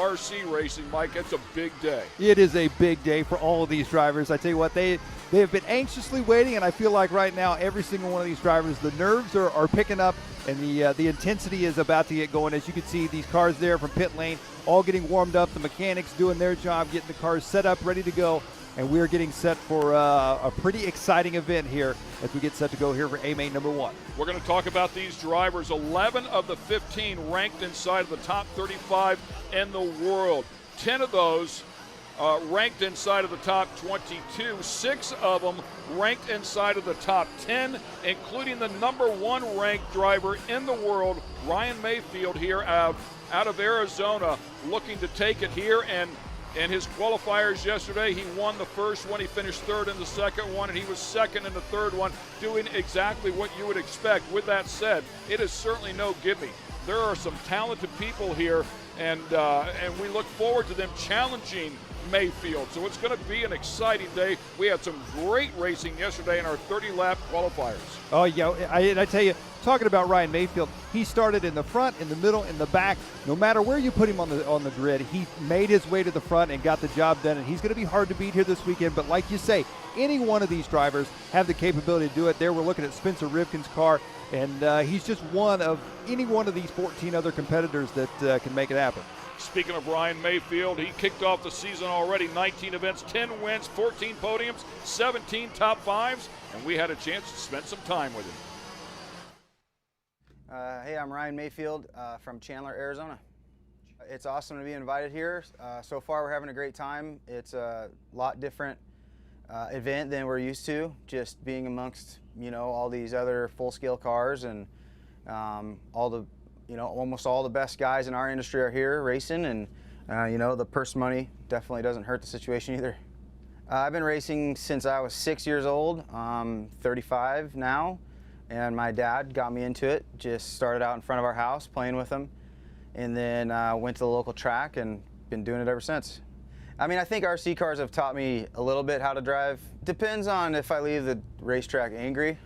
RC racing, Mike. It's a big day. It is a big day for all of these drivers. I tell you what, they have been anxiously waiting, and I feel like right now every single one of these drivers, the nerves are picking up, and the intensity is about to get going. As you can see, these cars there from pit lane all getting warmed up, the mechanics doing their job, getting the cars set up, ready to go. And we're getting set for a pretty exciting event here as we get set to go here for A-Main number 1. We're going to talk about these drivers. 11 of the 15 ranked inside of the top 35 in the world. 10 of those ranked inside of the top 22. 6 of them ranked inside of the top 10, including the number 1 ranked driver in the world, Ryan Mayfield, here out of Arizona, looking to take it here. And his qualifiers yesterday, he won the first one, he finished third in the second one, and he was second in the third one, doing exactly what you would expect. With that said, it is certainly no gimme. There are some talented people here, and we look forward to them challenging Mayfield. So it's going to be an exciting day. We had some great racing yesterday in our 30-lap qualifiers. Oh, yeah, I tell you, talking about Ryan Mayfield, he started in the front, in the middle, in the back. No matter where you put him on the grid, he made his way to the front and got the job done, and he's going to be hard to beat here this weekend. But like you say, any one of these drivers have the capability to do it. There we're looking at Spencer Rivkin's car, and he's just one of any one of these 14 other competitors that can make it happen. Speaking of Ryan Mayfield, he kicked off the season already, 19 events, 10 wins, 14 podiums, 17 top 5s, and we had a chance to spend some time with him. Hey, I'm Ryan Mayfield from Chandler, Arizona. It's awesome to be invited here. So far we're having a great time. It's a lot different event than we're used to, just being amongst, all these other full-scale cars, and almost all the best guys in our industry are here racing, and the purse money definitely doesn't hurt the situation either. I've been racing since I was 6 years old. I'm 35 now, and my dad got me into it. Just started out in front of our house playing with him, and then went to the local track and been doing it ever since. I mean, I think RC cars have taught me a little bit how to drive. Depends on if I leave the racetrack angry,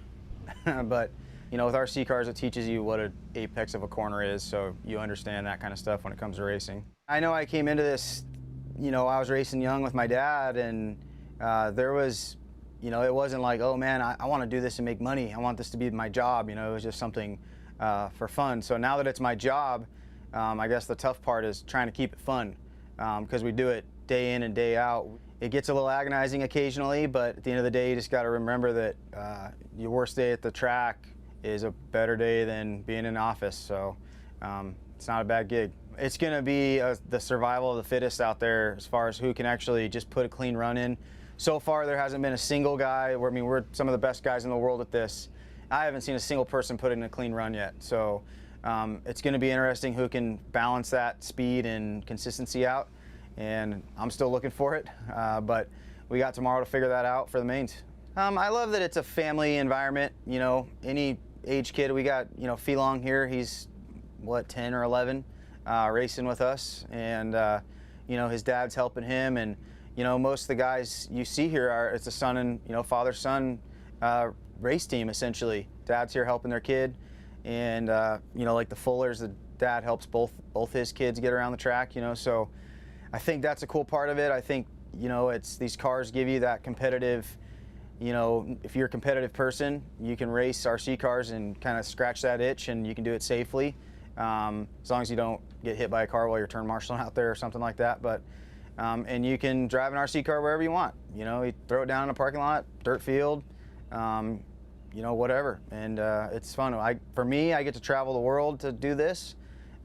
but with RC cars, it teaches you what an apex of a corner is, so you understand that kind of stuff when it comes to racing. I know I came into this, I was racing young with my dad, and there was, it wasn't like, oh man, I want to do this and make money. I want this to be my job. It was just something for fun. So now that it's my job, I guess the tough part is trying to keep it fun, because we do it day in and day out. It gets a little agonizing occasionally, but at the end of the day, you just got to remember that your worst day at the track is a better day than being in office, so it's not a bad gig. It's going to be the survival of the fittest out there as far as who can actually just put a clean run in. So far, there hasn't been a single guy, we're some of the best guys in the world at this. I haven't seen a single person put in a clean run yet, so it's going to be interesting who can balance that speed and consistency out, and I'm still looking for it, but we got tomorrow to figure that out for the mains. I love that it's a family environment, any age kid. We got, Felong here, he's, 10 or 11, racing with us, and, his dad's helping him, and, most of the guys you see here it's a son and, father-son race team, essentially. Dad's here helping their kid, and, like the Fullers, the dad helps both his kids get around the track, so I think that's a cool part of it. I think, it's these cars give you that competitive, if you're a competitive person, you can race RC cars and kind of scratch that itch, and you can do it safely, as long as you don't get hit by a car while you're turn marshaling out there or something like that. But and you can drive an RC car wherever you want. You throw it down in a parking lot, dirt field, whatever, and it's fun. For me, I get to travel the world to do this,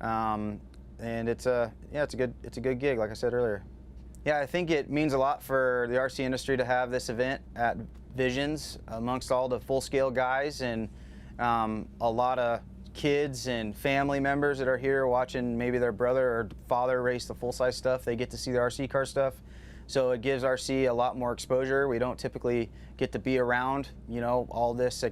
and it's a good gig, like I said earlier. Yeah, I think it means a lot for the RC industry to have this event at Visions amongst all the full-scale guys, and a lot of kids and family members that are here watching maybe their brother or father race the full-size stuff. They get to see the RC car stuff, so it gives RC a lot more exposure. We don't typically get to be around, all this,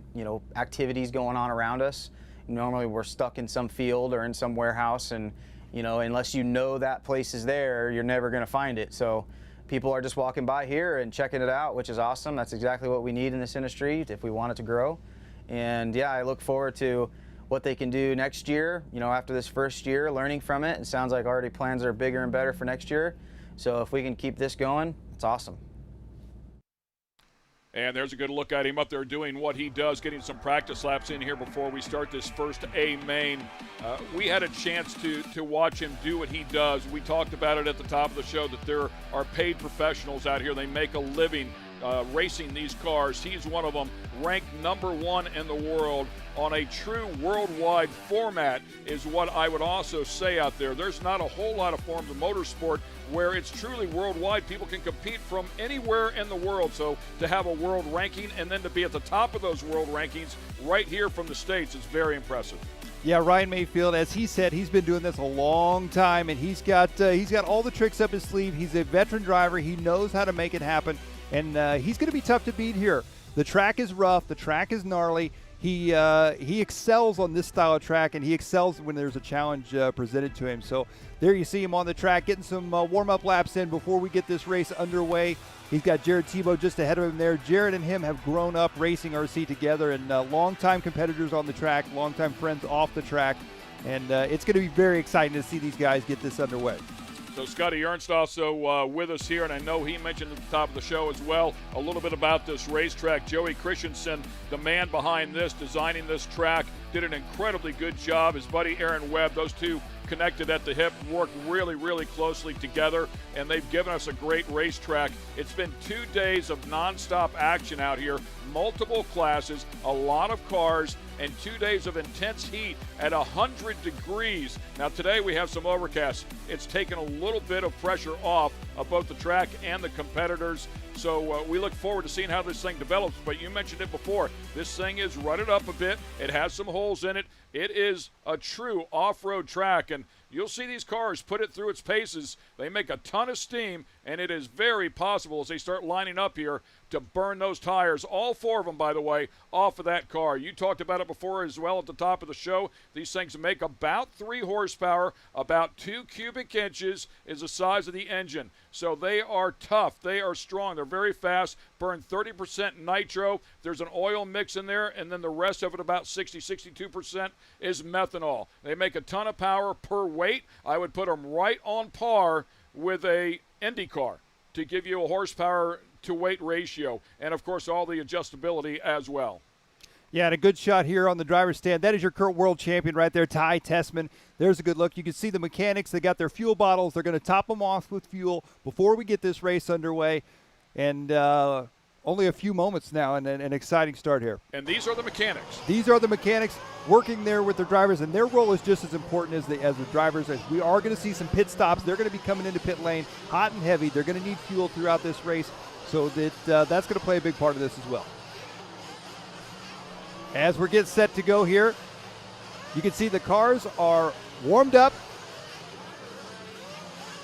activities going on around us. Normally we're stuck in some field or in some warehouse, and unless that place is there, you're never going to find it. So people are just walking by here and checking it out, which is awesome. That's exactly what we need in this industry if we want it to grow. And yeah, I look forward to what they can do next year, after this first year, learning from it. It sounds like already plans are bigger and better for next year. So if we can keep this going, it's awesome. And there's a good look at him up there doing what he does, getting some practice laps in here before we start this first A main. We had a chance to watch him do what he does. We talked about it at the top of the show that there are paid professionals out here. They make a living racing these cars. He's one of them, ranked #1 in the world on a true worldwide format is what I would also say out there. There's not a whole lot of forms of motorsport where it's truly worldwide. People can compete from anywhere in the world. So to have a world ranking and then to be at the top of those world rankings right here from the States is very impressive. Yeah, Ryan Mayfield, as he said, he's been doing this a long time, and he's got all the tricks up his sleeve. He's a veteran driver. He knows how to make it happen, and he's going to be tough to beat here. The track is rough. The track is gnarly. He excels on this style of track, and he excels when there's a challenge presented to him. So there you see him on the track getting some warm-up laps in before we get this race underway. He's got Jared Tebow just ahead of him there. Jared and him have grown up racing RC together, and longtime competitors on the track, longtime friends off the track. And it's going to be very exciting to see these guys get this underway. So Scotty Ernst also with us here, and I know he mentioned at the top of the show as well a little bit about this racetrack. Joey Christensen, the man behind this, designing this track, did an incredibly good job. His buddy Aaron Webb, those two connected at the hip, worked really, really closely together, and they've given us a great racetrack. It's been 2 days of nonstop action out here, multiple classes, a lot of cars, and 2 days of intense heat at 100 degrees. Now today we have some overcast. It's taken a little bit of pressure off of both the track and the competitors. So we look forward to seeing how this thing develops. But you mentioned it before. This thing is rutted up a bit. It has some holes in it. It is a true off-road track, and you'll see these cars put it through its paces. They make a ton of steam, and it is very possible as they start lining up here to burn those tires, all 4 of them, by the way, off of that car. You talked about it before as well at the top of the show. These things make about 3 horsepower, about 2 cubic inches is the size of the engine. So they are tough. They are strong. They're very fast, burn 30% nitro. There's an oil mix in there, and then the rest of it, about 62% is methanol. They make a ton of power per weight. I would put them right on par with a Indy car to give you a horsepower to weight ratio, and of course all the adjustability as well. Yeah, and a good shot here on the driver's stand. That is your current world champion right there, Ty Tessmann. There's a good look. You can see the mechanics. They got their fuel bottles. They're going to top them off with fuel before we get this race underway. And only a few moments now, and an exciting start here. And these are the mechanics. These are the mechanics working there with their drivers, and their role is just as important as the drivers. As we are going to see some pit stops. They're going to be coming into pit lane hot and heavy. They're going to need fuel throughout this race, so that's going to play a big part of this as well. As we're getting set to go here, you can see the cars are warmed up.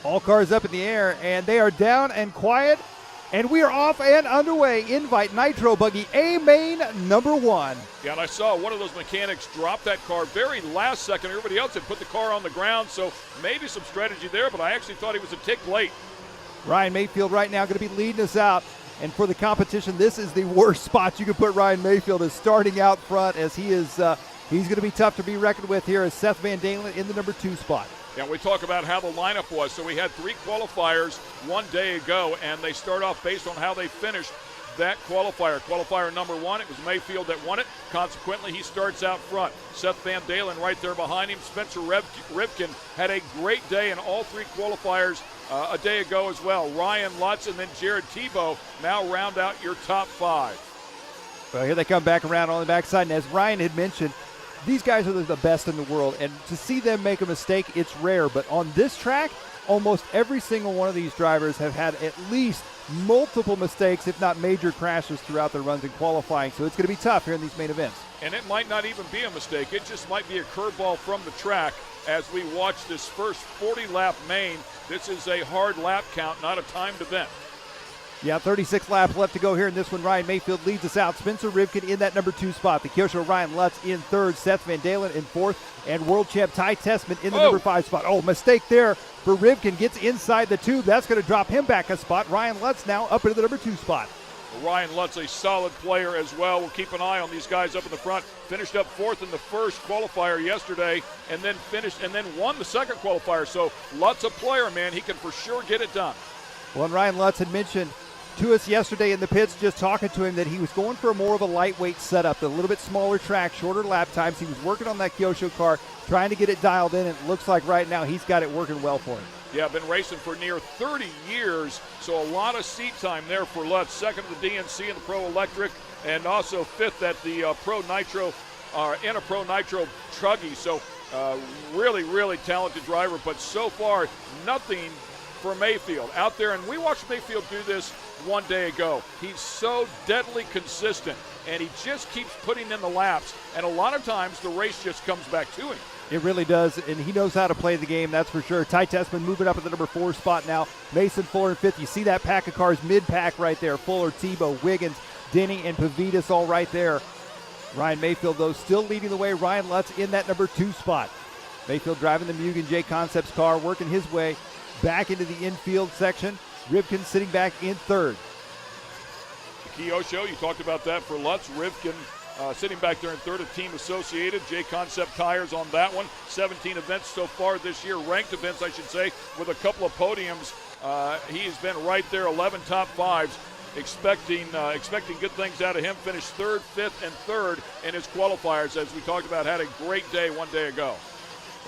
All cars up in the air, and they are down and quiet. And we are off and underway. Invite Nitro Buggy A main #1. Yeah, and I saw one of those mechanics drop that car very last second. Everybody else had put the car on the ground, so maybe some strategy there, but I actually thought he was a tick late. Ryan Mayfield right now going to be leading us out. And for the competition, this is the worst spot you could put Ryan Mayfield, is starting out front, as he's going to be tough to be reckoned with here as Seth Van Dalen in the #2 spot. And we talk about how the lineup was. So we had 3 qualifiers 1 day ago, and they start off based on how they finished that qualifier. Qualifier #1, it was Mayfield that won it. Consequently, he starts out front. Seth Van Dalen right there behind him. Spencer Rivkin had a great day in all 3 qualifiers a day ago as well. Ryan Lutz and then Jared Tebow now round out your top 5. Well, here they come back around on the backside. And as Ryan had mentioned, these guys are the best in the world. And to see them make a mistake, it's rare. But on this track, almost every single one of these drivers have had at least multiple mistakes, if not major crashes, throughout their runs in qualifying. So it's going to be tough here in these main events. And it might not even be a mistake. It just might be a curveball from the track as we watch this first 40-lap main. This is a hard lap count, not a timed event. Yeah, 36 laps left to go here in this one. Ryan Mayfield leads us out. Spencer Rivkin in that #2 spot. The Kyosho Ryan Lutz in 3rd. Seth Van Dalen in 4th. And world champ Ty Tessmann in the #5 spot. Oh, mistake there for Rivkin. Gets inside the tube. That's going to drop him back a spot. Ryan Lutz now up into the #2 spot. Ryan Lutz, a solid player as well. We'll keep an eye on these guys up in the front. Finished up fourth in the first qualifier yesterday, and then won the second qualifier. So Lutz, a player, man. He can for sure get it done. Well, and Ryan Lutz had mentioned to us yesterday in the pits, just talking to him, that he was going for more of a lightweight setup, a little bit smaller track, shorter lap times. He was working on that Kyosho car, trying to get it dialed in. It looks like right now he's got it working well for him. Yeah, been racing for near 30 years, so a lot of seat time there for Lutz. Second to the DNC in the Pro Electric, and also fifth at the Pro Nitro, in a Pro Nitro Truggy. So really, really talented driver, but so far nothing for Mayfield out there. And we watched Mayfield do this one day ago. He's so deadly consistent, and he just keeps putting in the laps, and a lot of times the race just comes back to him. It really does, and he knows how to play the game, that's for sure. Ty Tessmann moving up at the number 4 spot now. Mason Fuller in 5th. You see that pack of cars mid-pack right there. Fuller, Tebow, Wiggins, Denny, and Pavidis all right there. Ryan Mayfield, though, still leading the way. Ryan Lutz in that number 2 spot. Mayfield driving the Mugen J Concepts car, working his way back into the infield section. Rivkin sitting back in 3rd. The Kyosho, you talked about that for Lutz. Rivkin sitting back there in 3rd, a team associated. J Concept tires on that one. 17 events so far this year, ranked events, I should say, with a couple of podiums. He's been right there, 11 top 5s. Expecting good things out of him. Finished 3rd, 5th, and 3rd in his qualifiers, as we talked about. Had a great day one day ago.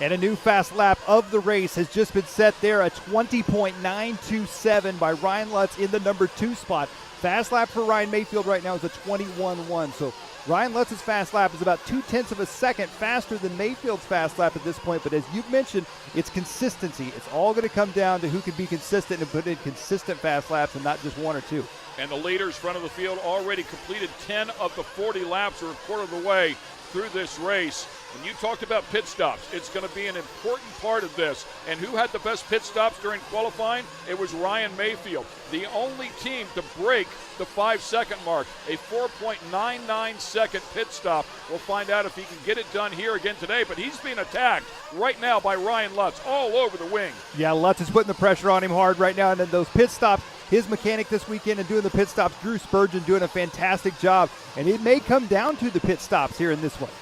And a new fast lap of the race has just been set there, a 20.927 by Ryan Lutz in the number 2 spot. Fast lap for Ryan Mayfield right now is a 21.1. So Ryan Lutz's fast lap is about 0.2 of a second faster than Mayfield's fast lap at this point. But as you've mentioned, it's consistency. It's all going to come down to who can be consistent and put in consistent fast laps and not just 1 or 2. And the leaders front of the field already completed 10 of the 40 laps, or a quarter of the way through this race. And you talked about pit stops. It's going to be an important part of this. And who had the best pit stops during qualifying? It was Ryan Mayfield, the only team to break the 5-second mark. A 4.99 second pit stop. We'll find out if he can get it done here again today. But he's being attacked right now by Ryan Lutz all over the wing. Yeah, Lutz is putting the pressure on him hard right now. And then those pit stops, his mechanic this weekend and doing the pit stops, Drew Spurgeon, doing a fantastic job. And it may come down to the pit stops here in this one.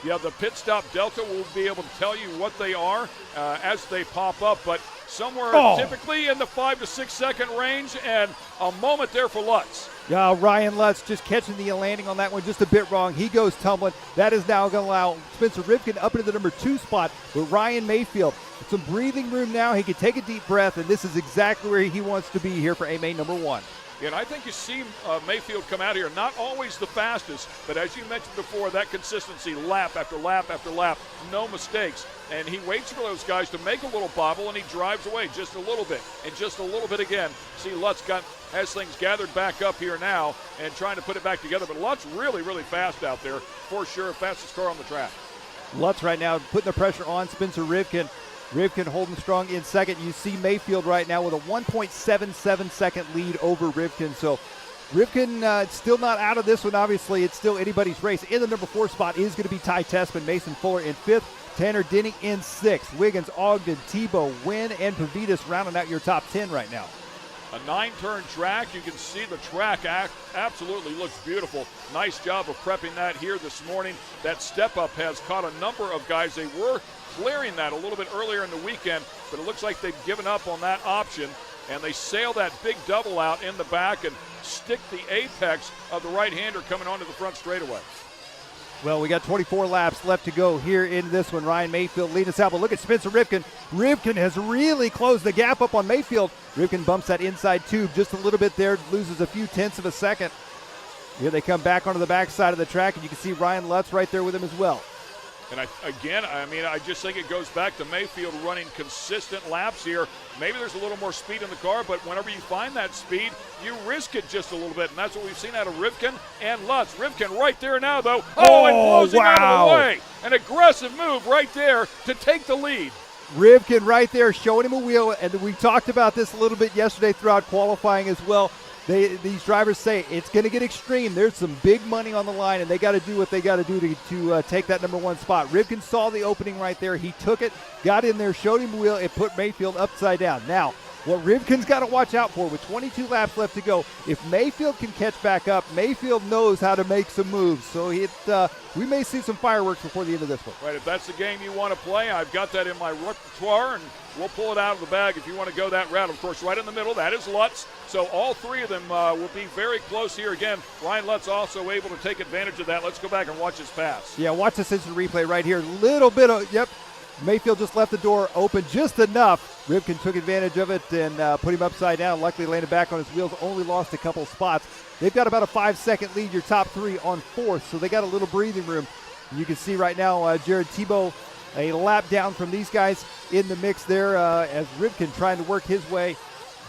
Yeah, the pit stop delta will be able to tell you what they are as they pop up, but somewhere typically in the 5 to 6 second range, and a moment there for Lutz. Yeah, Ryan Lutz just catching the landing on that one just a bit wrong. He goes tumbling. That is now going to allow Spencer Rivkin up into the number 2 spot with Ryan Mayfield. Some breathing room now. He can take a deep breath, and this is exactly where he wants to be here for AMA number 1. And I think you see Mayfield come out here, not always the fastest, but as you mentioned before, that consistency, lap after lap after lap, no mistakes. And he waits for those guys to make a little bobble, and he drives away just a little bit, and just a little bit again. See, Lutz has things gathered back up here now and trying to put it back together. But Lutz really, really fast out there, for sure, fastest car on the track. Lutz right now putting the pressure on Spencer Rivkin. Rivkin holding strong in second. You see Mayfield right now with a 1.77 second lead over Rivkin. So Rivkin still not out of this one. Obviously, it's still anybody's race. In the number 4 spot is going to be Ty Tessmann. Mason Fuller in 5th. Tanner Denny in 6th. Wiggins, Ogden, Tebow, Wynn, and Pavidis rounding out your top 10 right now. A 9-turn track. You can see the track absolutely looks beautiful. Nice job of prepping that here this morning. That step up has caught a number of guys. They were clearing that a little bit earlier in the weekend, but it looks like they've given up on that option, and they sail that big double out in the back and stick the apex of the right-hander coming onto the front straightaway. Well, we got 24 laps left to go here in this one. Ryan Mayfield leading us out, but look at Spencer Rivkin. Rivkin has really closed the gap up on Mayfield. Rivkin bumps that inside tube just a little bit there, loses a few tenths of a second. Here they come back onto the backside of the track, and you can see Ryan Lutz right there with him as well. And I just think it goes back to Mayfield running consistent laps here. Maybe there's a little more speed in the car, but whenever you find that speed, you risk it just a little bit, and that's what we've seen out of Rivkin and Lutz. Rivkin right there now, though. And closing out of the way. An aggressive move right there to take the lead. Rivkin right there showing him a wheel, and we talked about this a little bit yesterday throughout qualifying as well. These drivers say it's going to get extreme. There's some big money on the line, and they got to do what they got to do to take that number 1 spot. Rivkin saw the opening right there. He took it, got in there, showed him the wheel. It put Mayfield upside down. Now, What Rivkin's got to watch out for with 22 laps left to go, if Mayfield can catch back up, Mayfield knows how to make some moves. So we may see some fireworks before the end of this one. Right, if that's the game you want to play, I've got that in my repertoire, and we'll pull it out of the bag if you want to go that route. Of course, right in the middle, that is Lutz. So all three of them will be very close here. Again, Ryan Lutz also able to take advantage of that. Let's go back and watch his pass. Yeah, watch this instant replay right here. Little bit of, Mayfield just left the door open just enough. Rivkin took advantage of it and put him upside down. Luckily landed back on his wheels, only lost a couple spots. They've got about a 5-second lead, your top three on fourth, so they got a little breathing room. You can see right now Jared Tebow a lap down from these guys in the mix there as Rivkin trying to work his way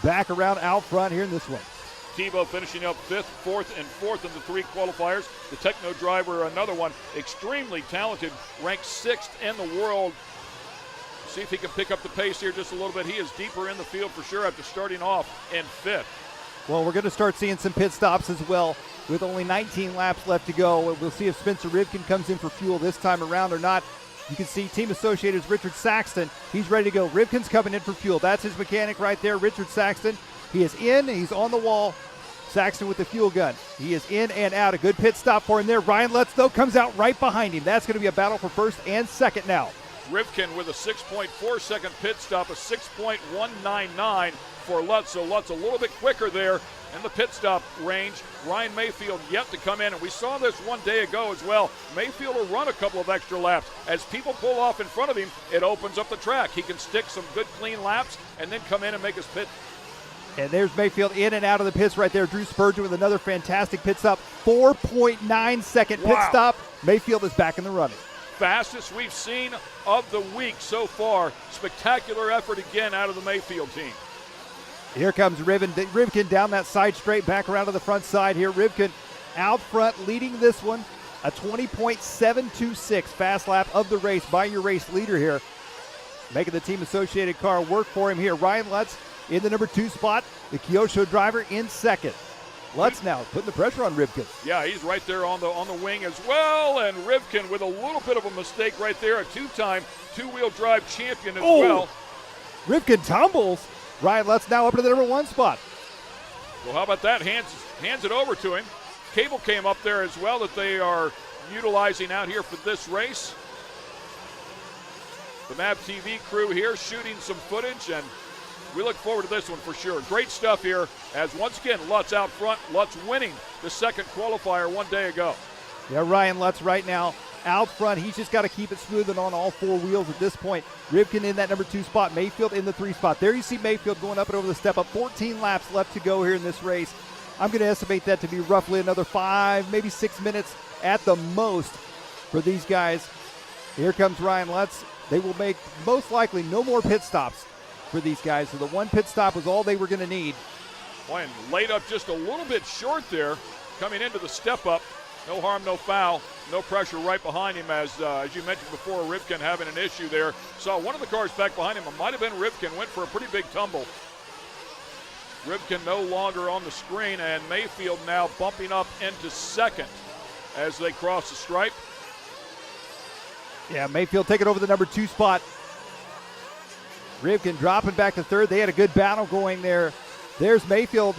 back around out front here in this one. Tebow finishing up fifth, fourth, and fourth in the three qualifiers. The Techno driver, another one, extremely talented, ranked sixth in the world. See if he can pick up the pace here just a little bit. He is deeper in the field for sure after starting off in fifth. Well, we're going to start seeing some pit stops as well with only 19 laps left to go. We'll see if Spencer Rivkin comes in for fuel this time around or not. You can see Team Associated's Richard Saxton. He's ready to go. Rivkin's coming in for fuel. That's his mechanic right there, Richard Saxton. He is in. He's on the wall. Saxton with the fuel gun. He is in and out. A good pit stop for him there. Ryan Lutz, though, comes out right behind him. That's going to be a battle for first and second now. Rivkin with a 6.4 second pit stop, a 6.199 for Lutz. So Lutz a little bit quicker there in the pit stop range. Ryan Mayfield yet to come in, and we saw this one day ago as well. Mayfield will run a couple of extra laps. As people pull off in front of him, it opens up the track. He can stick some good clean laps and then come in and make his pit. And there's Mayfield in and out of the pits right there. Drew Spurgeon with another fantastic pit stop. 4.9 second pit stop. Mayfield is back in the running. Fastest we've seen of the week so far. Spectacular effort again out of the Mayfield team. Here comes Rivkin down that side straight, back around to the front side here. Rivkin out front leading this one. A 20.726 fast lap of the race by your race leader here. Making the Team Associated car work for him here. Ryan Lutz in the number 2 spot. The Kyosho driver in second. Lutz now putting the pressure on Rivkin. Yeah, he's right there on the wing as well. And Rivkin with a little bit of a mistake right there. A two-time two-wheel drive champion as well. Rivkin tumbles. Ryan Lutz now up to the number 1 spot. Well, how about that? Hands it over to him. Cable came up there as well that they are utilizing out here for this race. The MAP TV crew here shooting some footage, and we look forward to this one for sure. Great stuff here as once again Lutz out front. Lutz winning the second qualifier one day ago. Yeah, Ryan Lutz right now out front. He's just got to keep it smooth and on all 4 wheels at this point. Rivkin in that number 2 spot. Mayfield in the 3 spot. There you see Mayfield going up and over the step up. 14 laps left to go here in this race. I'm going to estimate that to be roughly another 5, maybe 6 minutes at the most for these guys. Here comes Ryan Lutz. They will make most likely no more pit stops for these guys. So the 1 pit stop was all they were going to need. Boy, and laid up just a little bit short there coming into the step up. No harm, no foul, no pressure right behind him as you mentioned before, Rivkin having an issue there. Saw one of the cars back behind him. It might have been Rivkin, went for a pretty big tumble. Rivkin no longer on the screen, and Mayfield now bumping up into second as they cross the stripe. Yeah, Mayfield taking over the number 2 spot. Rivkin dropping back to third. They had a good battle going there. There's Mayfield.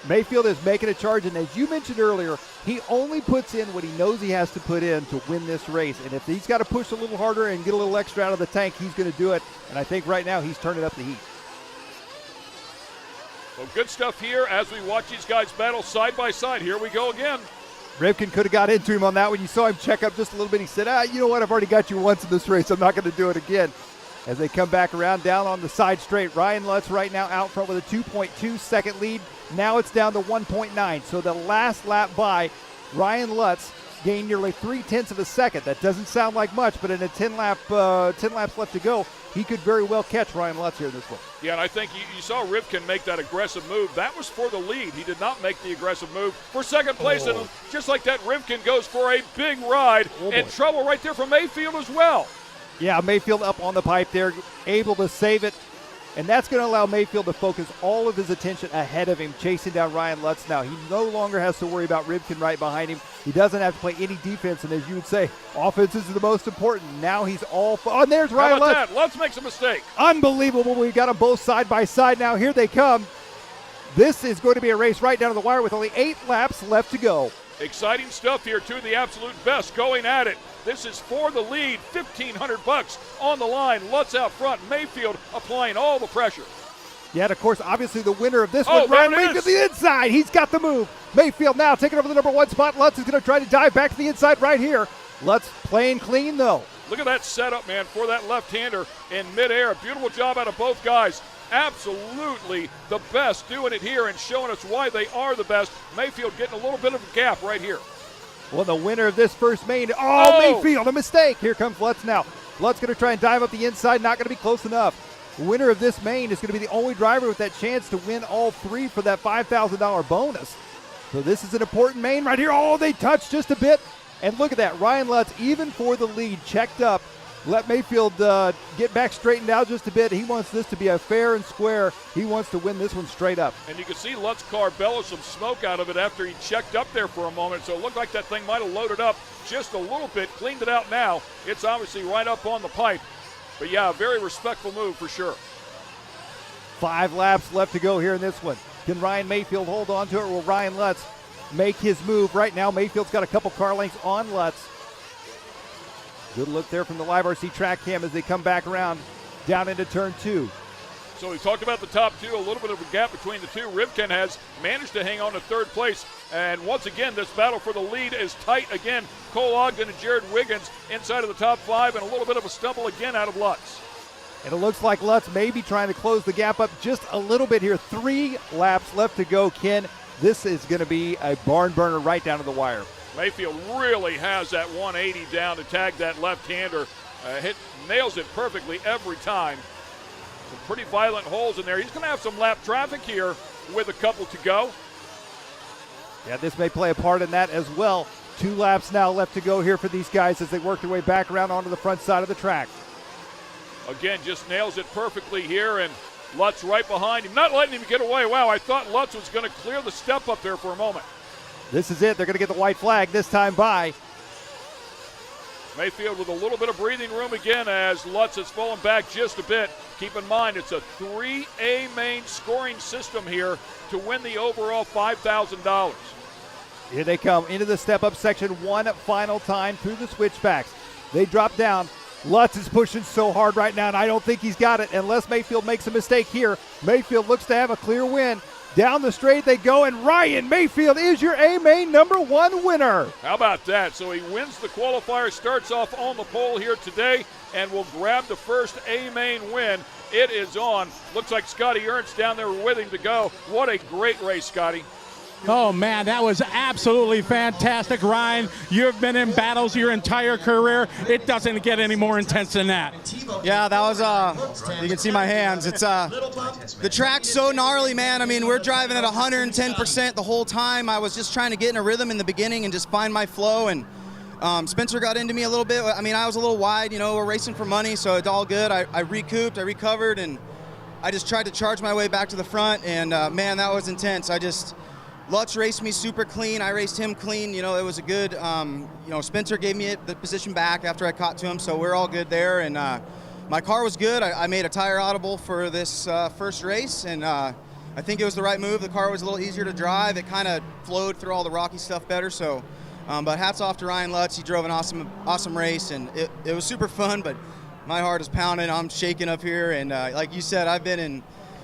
Mayfield is making a charge, and as you mentioned earlier, he only puts in what he knows he has to put in to win this race. And if he's got to push a little harder and get a little extra out of the tank, he's going to do it. And I think right now he's turning up the heat. Well, good stuff here as we watch these guys battle side by side. Here we go again. Rivkin could have got into him on that one. You saw him check up just a little bit. He said, you know what, I've already got you once in this race. I'm not going to do it again. As they come back around down on the side straight, Ryan Lutz right now out front with a 2.2 second lead. Now it's down to 1.9. So the last lap by, Ryan Lutz gained nearly 0.3 of a second. That doesn't sound like much, but in a 10 laps left to go, he could very well catch Ryan Lutz here in this one. Yeah, and I think you saw Rivkin make that aggressive move. That was for the lead. He did not make the aggressive move for second place. And just like that, Rivkin goes for a big ride and trouble right there from Mayfield as well. Yeah, Mayfield up on the pipe there, able to save it. And that's going to allow Mayfield to focus all of his attention ahead of him, chasing down Ryan Lutz now. He no longer has to worry about Rivkin right behind him. He doesn't have to play any defense, and as you would say, offense is the most important. Now he's all oh, and there's Ryan Lutz. That? Lutz makes a mistake. Unbelievable. We've got them both side by side now. Here they come. This is going to be a race right down to the wire with only 8 laps left to go. Exciting stuff here, two of the absolute best going at it. This is for the lead, $1,500 on the line. Lutz out front, Mayfield applying all the pressure. Yeah, and of course, obviously the winner of this one, Ryan Mayfield to the inside. He's got the move. Mayfield now taking over the number 1 spot. Lutz is going to try to dive back to the inside right here. Lutz playing clean, though. Look at that setup, man, for that left-hander in midair. Beautiful job out of both guys. Absolutely the best doing it here and showing us why they are the best. Mayfield getting a little bit of a gap right here. Well, the winner of this first main, Mayfield, a mistake. Here comes Lutz now. Lutz going to try and dive up the inside, not going to be close enough. The winner of this main is going to be the only driver with that chance to win all 3 for that $5,000 bonus. So this is an important main right here. Oh, they touch just a bit. And look at that, Ryan Lutz, even for the lead, checked up. Let Mayfield get back straightened out just a bit. He wants this to be a fair and square. He wants to win this one straight up. And you can see Lutz's car bellow some smoke out of it after he checked up there for a moment. So it looked like that thing might have loaded up just a little bit, cleaned it out now. It's obviously right up on the pipe. But yeah, a very respectful move for sure. 5 laps left to go here in this one. Can Ryan Mayfield hold on to it, or will Ryan Lutz make his move? Right now, Mayfield's got a couple car lengths on Lutz. Good look there from the Live RC track cam as they come back around down into turn 2. So we talked about the top 2, a little bit of a gap between the two. Rivkin has managed to hang on to third place. And once again, this battle for the lead is tight again. Cole Ogden and Jared Wiggins inside of the top 5, and a little bit of a stumble again out of Lutz. And it looks like Lutz may be trying to close the gap up just a little bit here. 3 laps left to go, Ken. This is going to be a barn burner right down to the wire. Mayfield really has that 180 down to tag that left-hander. Nails it perfectly every time. Some pretty violent holes in there. He's going to have some lap traffic here with a couple to go. Yeah, this may play a part in that as well. 2 laps now left to go here for these guys as they work their way back around onto the front side of the track. Again, just nails it perfectly here, and Lutz right behind him, not letting him get away. Wow, I thought Lutz was going to clear the step up there for a moment. This is it. They're going to get the white flag this time by. Mayfield with a little bit of breathing room again as Lutz has fallen back just a bit. Keep in mind, it's a 3A main scoring system here to win the overall $5,000. Here they come into the step-up section one final time through the switchbacks. They drop down. Lutz is pushing so hard right now, and I don't think he's got it unless Mayfield makes a mistake here. Mayfield looks to have a clear win. Down the straight they go, and Ryan Mayfield is your A-Main #1 winner. How about that? So he wins the qualifier, starts off on the pole here today, and will grab the first A-Main win. It is on. Looks like Scotty Ernst down there with him to go. What a great race, Scotty. Oh, man, that was absolutely fantastic, Ryan. You've been in battles your entire career. It doesn't get any more intense than that. Yeah, that was, you can see my hands. It's, the track's so gnarly, man. I mean, we're driving at 110% the whole time. I was just trying to get in a rhythm in the beginning and just find my flow, and Spencer got into me a little bit. I mean, I was a little wide, you know, we're racing for money, so it's all good. I recouped, I recovered, and I just tried to charge my way back to the front, and man, that was intense. Lutz raced me super clean. I raced him clean. You know, it was a good, you know, Spencer gave me the position back after I caught to him, so we're all good there. And my car was good. I made a tire audible for this first race, and I think it was the right move. The car was a little easier to drive. It kind of flowed through all the rocky stuff better. So, but hats off to Ryan Lutz. He drove an awesome race, and it was super fun, but my heart is pounding. I'm shaking up here, and like you said, I've been in,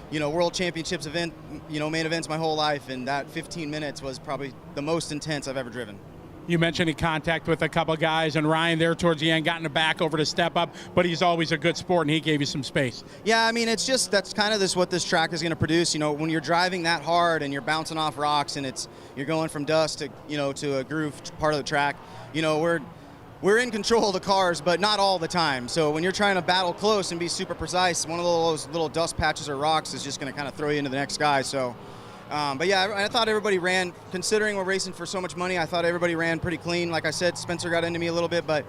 you know, World Championships event, you know, main events my whole life, and that 15 minutes was probably the most intense I've ever driven. You mentioned in contact with a couple of guys, and Ryan there towards the end got in the back over to step up, but he's always a good sport, and he gave you some space. Yeah, I mean, it's just, that's kind of what this track is going to produce. You know, when you're driving that hard and you're bouncing off rocks and you're going from dust to, you know, to a groove part of the track, you know, we're in control of the cars, but not all the time. So when you're trying to battle close and be super precise, one of those little dust patches or rocks is just going to kind of throw you into the next guy. So, but yeah, I thought everybody ran, considering we're racing for so much money, I thought everybody ran pretty clean. Like I said, Spencer got into me a little bit, but,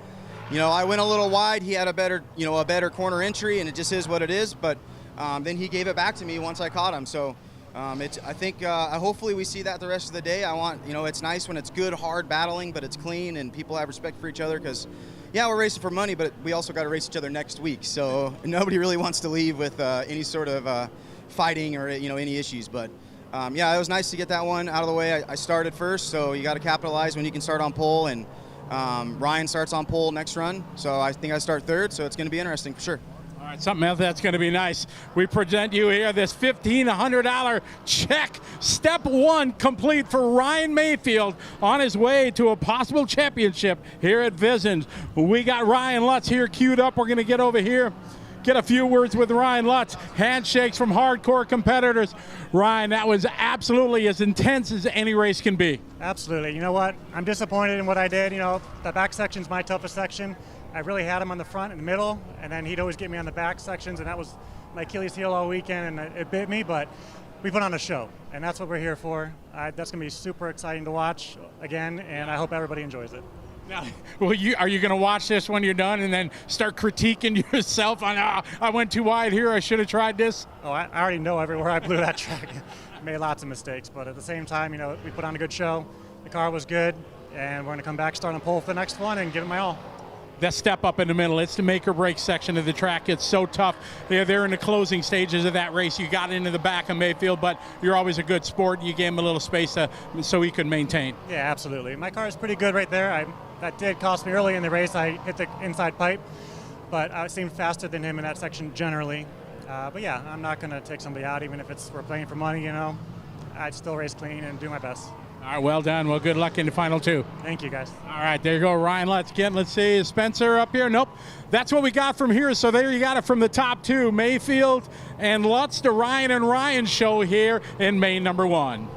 you know, I went a little wide. He had a better corner entry, and it just is what it is. But then he gave it back to me once I caught him. So I think hopefully we see that the rest of the day. It's nice when it's good, hard battling, but it's clean and people have respect for each other because, yeah, we're racing for money, but we also got to race each other next week. So nobody really wants to leave with any sort of fighting or, any issues. But, yeah, it was nice to get that one out of the way. I started first, so you got to capitalize when you can start on pole. And Ryan starts on pole next run, so I think I start third, so it's going to be interesting for sure. All right, something else that's going to be nice. We present you here this $1,500 check. Step one complete for Ryan Mayfield on his way to a possible championship here at Vizens. We got Ryan Lutz here queued up. We're going to get over here, get a few words with Ryan Lutz. Handshakes from hardcore competitors. Ryan, that was absolutely as intense as any race can be. Absolutely. You know what? I'm disappointed in what I did. The back section's my toughest section. I really had him on the front and the middle, and then he'd always get me on the back sections, and that was my Achilles heel all weekend, and it bit me, but we put on a show, and that's what we're here for. That's going to be super exciting to watch again, and I hope everybody enjoys it. Now, are you going to watch this when you're done and then start critiquing yourself on, I went too wide here, I should have tried this? Oh, I already know everywhere I blew that track. Made lots of mistakes, but at the same time, we put on a good show. The car was good, and we're going to come back, start on pole for the next one, and give it my all. That step up in the middle, it's the make or break section of the track. It's so tough. They're in the closing stages of that race. You got into the back of Mayfield, but you're always a good sport. You gave him a little space so he could maintain. Yeah, absolutely. My car is pretty good right there. That did cost me early in the race. I hit the inside pipe, but I seemed faster than him in that section generally. But yeah, I'm not going to take somebody out, even if we're playing for money, I'd still race clean and do my best. All right, well done. Well, good luck in the final two. Thank you, guys. All right, there you go, Ryan Lutz. Again, let's see, is Spencer up here? Nope. That's what we got from here. So there you got it from the top two, Mayfield and Lutz, the Ryan and Ryan show here in main number one.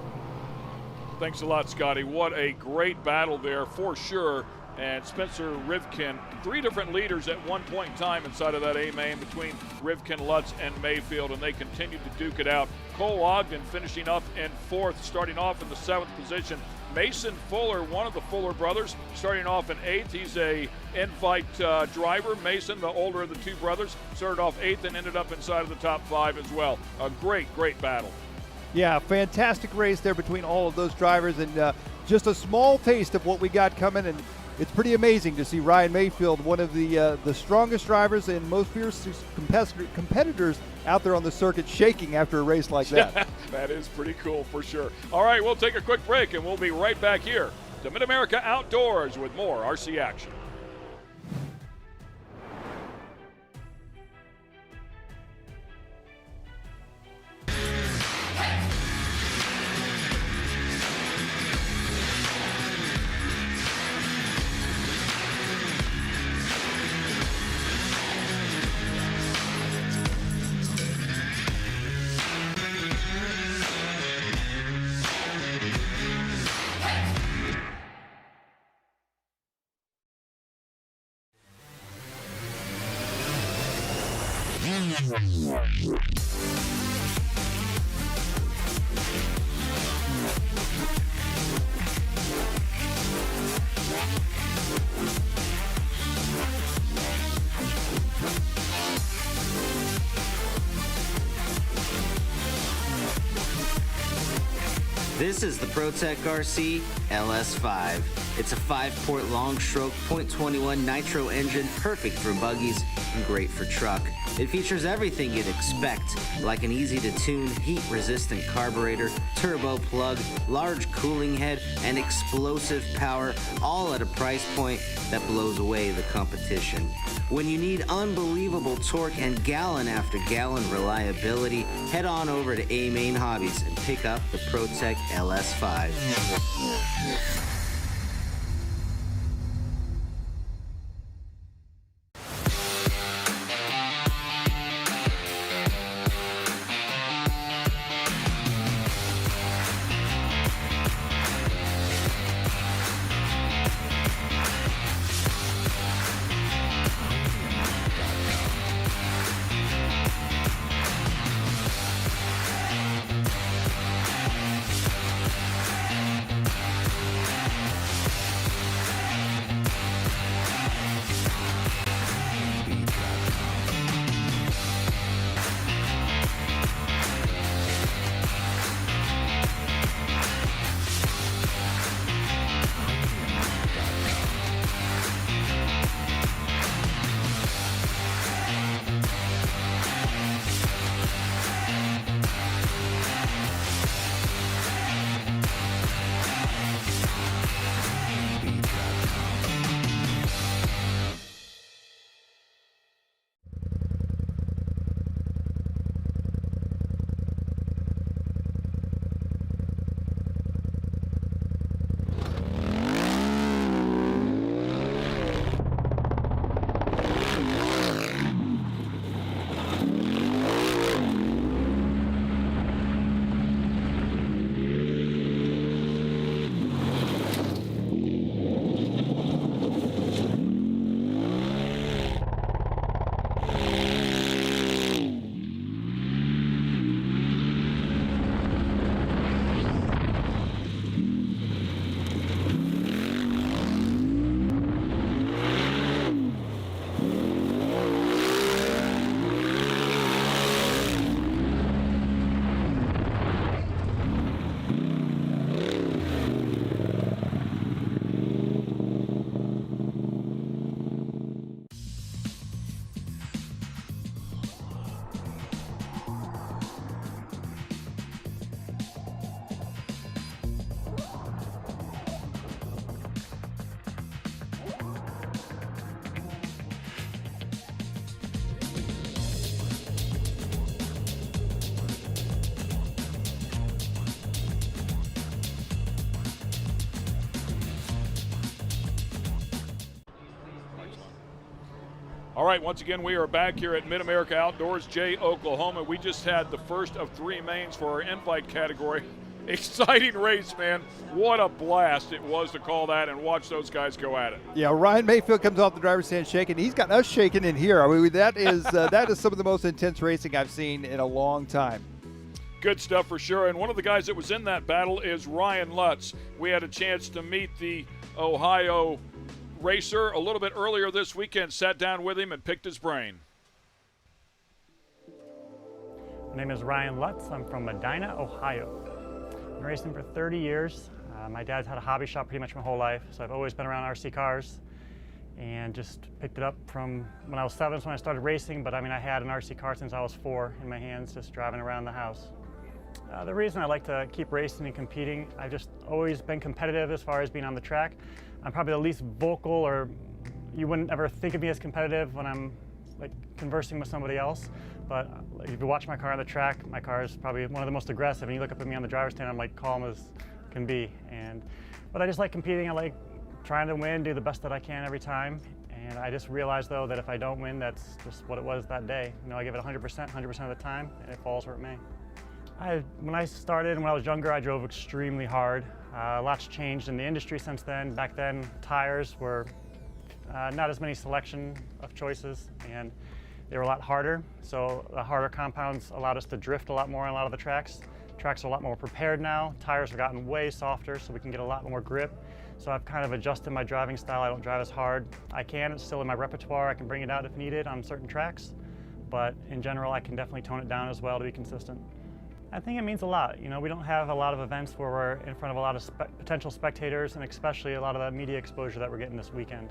Thanks a lot, Scotty. What a great battle there for sure. And Spencer Rivkin, 3 different leaders at one point in time inside of that A main between Rivkin, Lutz, and Mayfield, and they continued to duke it out. Cole Ogden finishing up in 4th, starting off in the 7th position. Mason Fuller, one of the Fuller brothers, starting off in 8th. He's a invite driver. Mason, the older of the 2 brothers, started off 8th and ended up inside of the top 5 as well. A great, great battle. Yeah, fantastic race there between all of those drivers, and just a small taste of what we got coming. And it's pretty amazing to see Ryan Mayfield, one of the strongest drivers and most fierce competitors out there on the circuit, shaking after a race like that. That is pretty cool for sure. All right, we'll take a quick break, and we'll be right back here to Mid-America Outdoors with more RC action. This is the ProTech RC LS5. It's a 5-port long-stroke .21 nitro engine, perfect for buggies and great for truck. It features everything you'd expect, like an easy-to-tune, heat-resistant carburetor, turbo plug, large cooling head, and explosive power, all at a price point that blows away the competition. When you need unbelievable torque and gallon after gallon reliability, head on over to A Main Hobbies and pick up the ProTech LS5. All right, once again, we are back here at Mid-America Outdoors, Jay, Oklahoma. We just had the first of 3 mains for our invite category. Exciting race, man. What a blast it was to call that and watch those guys go at it. Yeah, Ryan Mayfield comes off the driver's stand shaking. He's got us shaking in here. I mean, that is some of the most intense racing I've seen in a long time. Good stuff for sure. And one of the guys that was in that battle is Ryan Lutz. We had a chance to meet the Ohio racer a little bit earlier this weekend, sat down with him and picked his brain. My name is Ryan Lutz. I'm from Medina, Ohio. I've been racing for 30 years. My dad's had a hobby shop pretty much my whole life, so I've always been around RC cars and just picked it up from when I was 7 is when I started racing, but I mean I had an RC car since I was 4 in my hands, just driving around the house. The reason I like to keep racing and competing, I've just always been competitive as far as being on the track. I'm probably the least vocal, or you wouldn't ever think of me as competitive when I'm like conversing with somebody else. But if you watch my car on the track, my car is probably one of the most aggressive. And you look up at me on the driver's stand, I'm like calm as can be. But I just like competing. I like trying to win, do the best that I can every time. And I just realized though that if I don't win, that's just what it was that day. You know, I give it 100% of the time, and it falls where it may. When I started and when I was younger, I drove extremely hard. Lots changed in the industry since then. Back then, tires were not as many selection of choices, and they were a lot harder. So the harder compounds allowed us to drift a lot more on a lot of the tracks. Tracks are a lot more prepared now. Tires have gotten way softer, so we can get a lot more grip. So I've kind of adjusted my driving style. I don't drive as hard. I can, it's still in my repertoire. I can bring it out if needed on certain tracks. But in general, I can definitely tone it down as well to be consistent. I think it means a lot. You know, we don't have a lot of events where we're in front of a lot of potential spectators, and especially a lot of the media exposure that we're getting this weekend.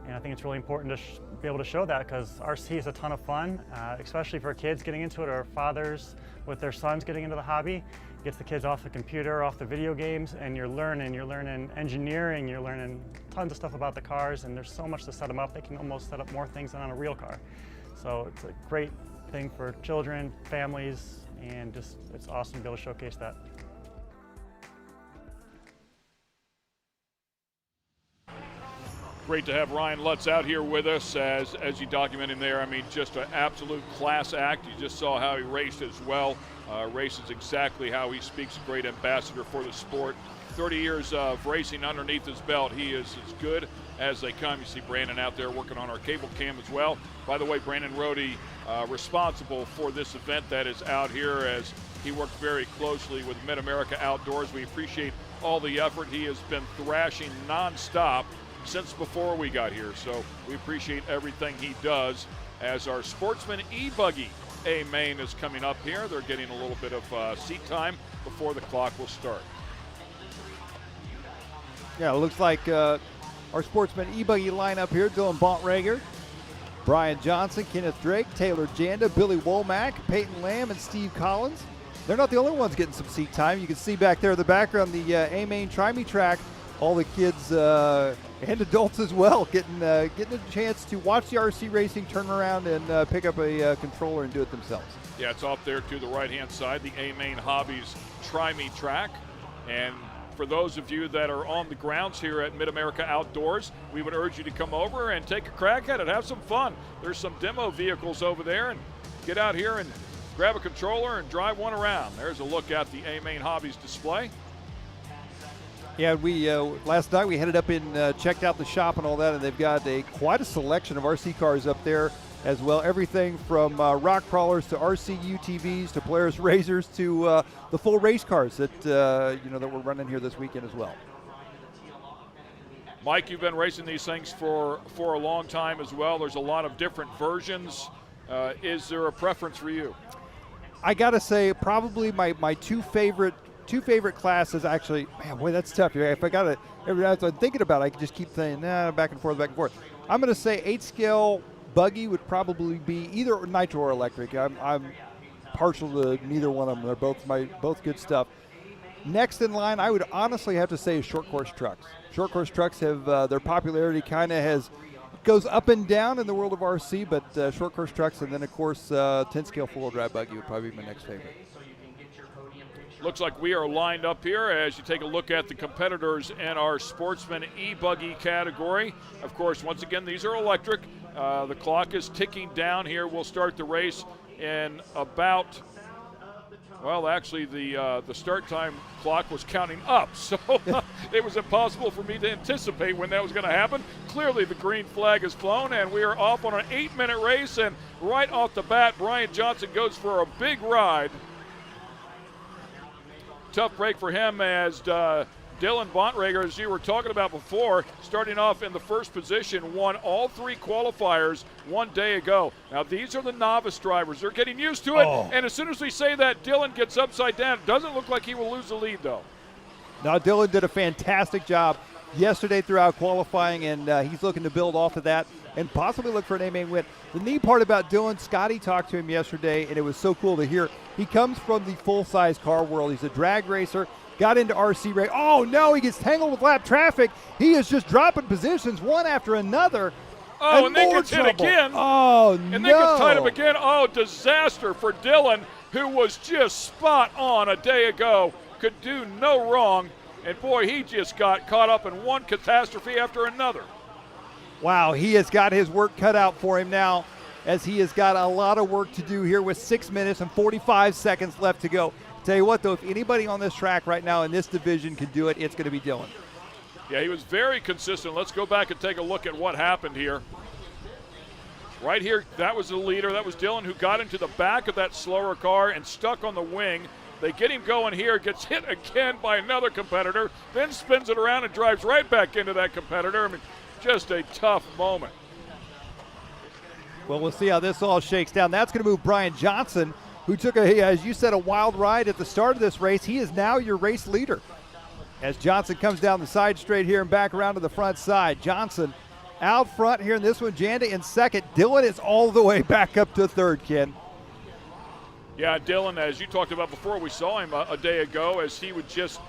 And I think it's really important to be able to show that, because RC is a ton of fun, especially for kids getting into it, or fathers with their sons getting into the hobby. It gets the kids off the computer, off the video games, and you're learning engineering, you're learning tons of stuff about the cars, and there's so much to set them up. They can almost set up more things than on a real car. So it's a great thing for children, families, and just it's awesome to be able to showcase that. Great to have Ryan Lutz out here with us as you document him there. I mean, just an absolute class act. You just saw how he raced as well. Races exactly how he speaks. A great ambassador for the sport. 30 years of racing underneath his belt. He is as good as they come. You see Brandon out there working on our cable cam as well. By the way, Brandon Rohde responsible for this event that is out here, as he worked very closely with Mid-America Outdoors. We appreciate all the effort. He has been thrashing nonstop since before we got here, so we appreciate everything he does. As our Sportsman e-buggy main is coming up here, they're getting a little bit of seat time before the clock will start. Yeah, it looks like our Sportsman e-buggy lineup here: Dylan Bontrager, Brian Johnson, Kenneth Drake, Taylor Janda, Billy Womack, Peyton Lamb, and Steve Collins. They're not the only ones getting some seat time. You can see back there in the background the A-Main Try-Me track. All the kids and adults as well getting a chance to watch the RC racing, turn around, and pick up a controller and do it themselves. Yeah, it's off there to the right-hand side, the A-Main Hobbies Try-Me track. And for those of you that are on the grounds here at Mid-America Outdoors, we would urge you to come over and take a crack at it, have some fun. There's some demo vehicles over there, and get out here and grab a controller and drive one around. There's a look at the A-Main Hobbies display. Yeah, we last night we headed up and checked out the shop and all that, and they've got quite a selection of RC cars up there as well. Everything from rock crawlers to RC UTVs to Polaris Razors to the full race cars that that we're running here this weekend as well. Mike, you've been racing these things for a long time as well. There's a lot of different versions. Is there a preference for you? I gotta say, probably my two favorite classes, actually. Man, boy, that's tough. If I gotta, every time I'm thinking about it, I can just keep saying, back and forth. I'm gonna say 8-scale buggy would probably be either nitro or electric. I'm partial to neither one of them. They're both good stuff. Next in line, I would honestly have to say short course trucks. Short course trucks have their popularity goes up and down in the world of RC, but short course trucks, and then of course 10-scale four-wheel drive buggy would probably be my next favorite. Looks like we are lined up here as you take a look at the competitors in our Sportsman e-buggy category. Of course, once again, these are electric. The clock is ticking down here. We'll start the race in about, well, actually the start time clock was counting up, so it was impossible for me to anticipate when that was going to happen. Clearly the green flag is flown, and we are off on an 8-minute race, and right off the bat, Brian Johnson goes for a big ride. Tough break for him as Dylan Bontrager, as you were talking about before, starting off in the first position, won all 3 qualifiers 1 day ago. Now, these are the novice drivers. They're getting used to it, and as soon as we say that, Dylan gets upside down. It doesn't look like he will lose the lead, though. No, Dylan did a fantastic job yesterday throughout qualifying, and he's looking to build off of that and possibly look for an AMA win. The neat part about Dylan, Scotty talked to him yesterday, and it was so cool to hear. He comes from the full-size car world. He's a drag racer. Got into RC race. Oh, no, he gets tangled with lap traffic. He is just dropping positions one after another. Oh, and then gets hit again. Oh, and then gets tied up again. Oh, disaster for Dylan, who was just spot on a day ago. Could do no wrong. And, boy, he just got caught up in one catastrophe after another. Wow, he has got his work cut out for him now, as he has got a lot of work to do here with 6 minutes and 45 seconds left to go. Tell you what, though, if anybody on this track right now in this division can do it, it's going to be Dylan. Yeah, he was very consistent. Let's go back and take a look at what happened here. Right here, that was the leader. That was Dylan, who got into the back of that slower car and stuck on the wing. They get him going here, gets hit again by another competitor, then spins it around and drives right back into that competitor. I mean, just a tough moment. Well, we'll see how this all shakes down. That's going to move Brian Johnson, who took, as you said, a wild ride at the start of this race. He is now your race leader. As Johnson comes down the side straight here and back around to the front side. Johnson out front here in this one. Janda in second. Dylan is all the way back up to third, Ken. Yeah, Dylan, as you talked about before, we saw him a day ago as he would just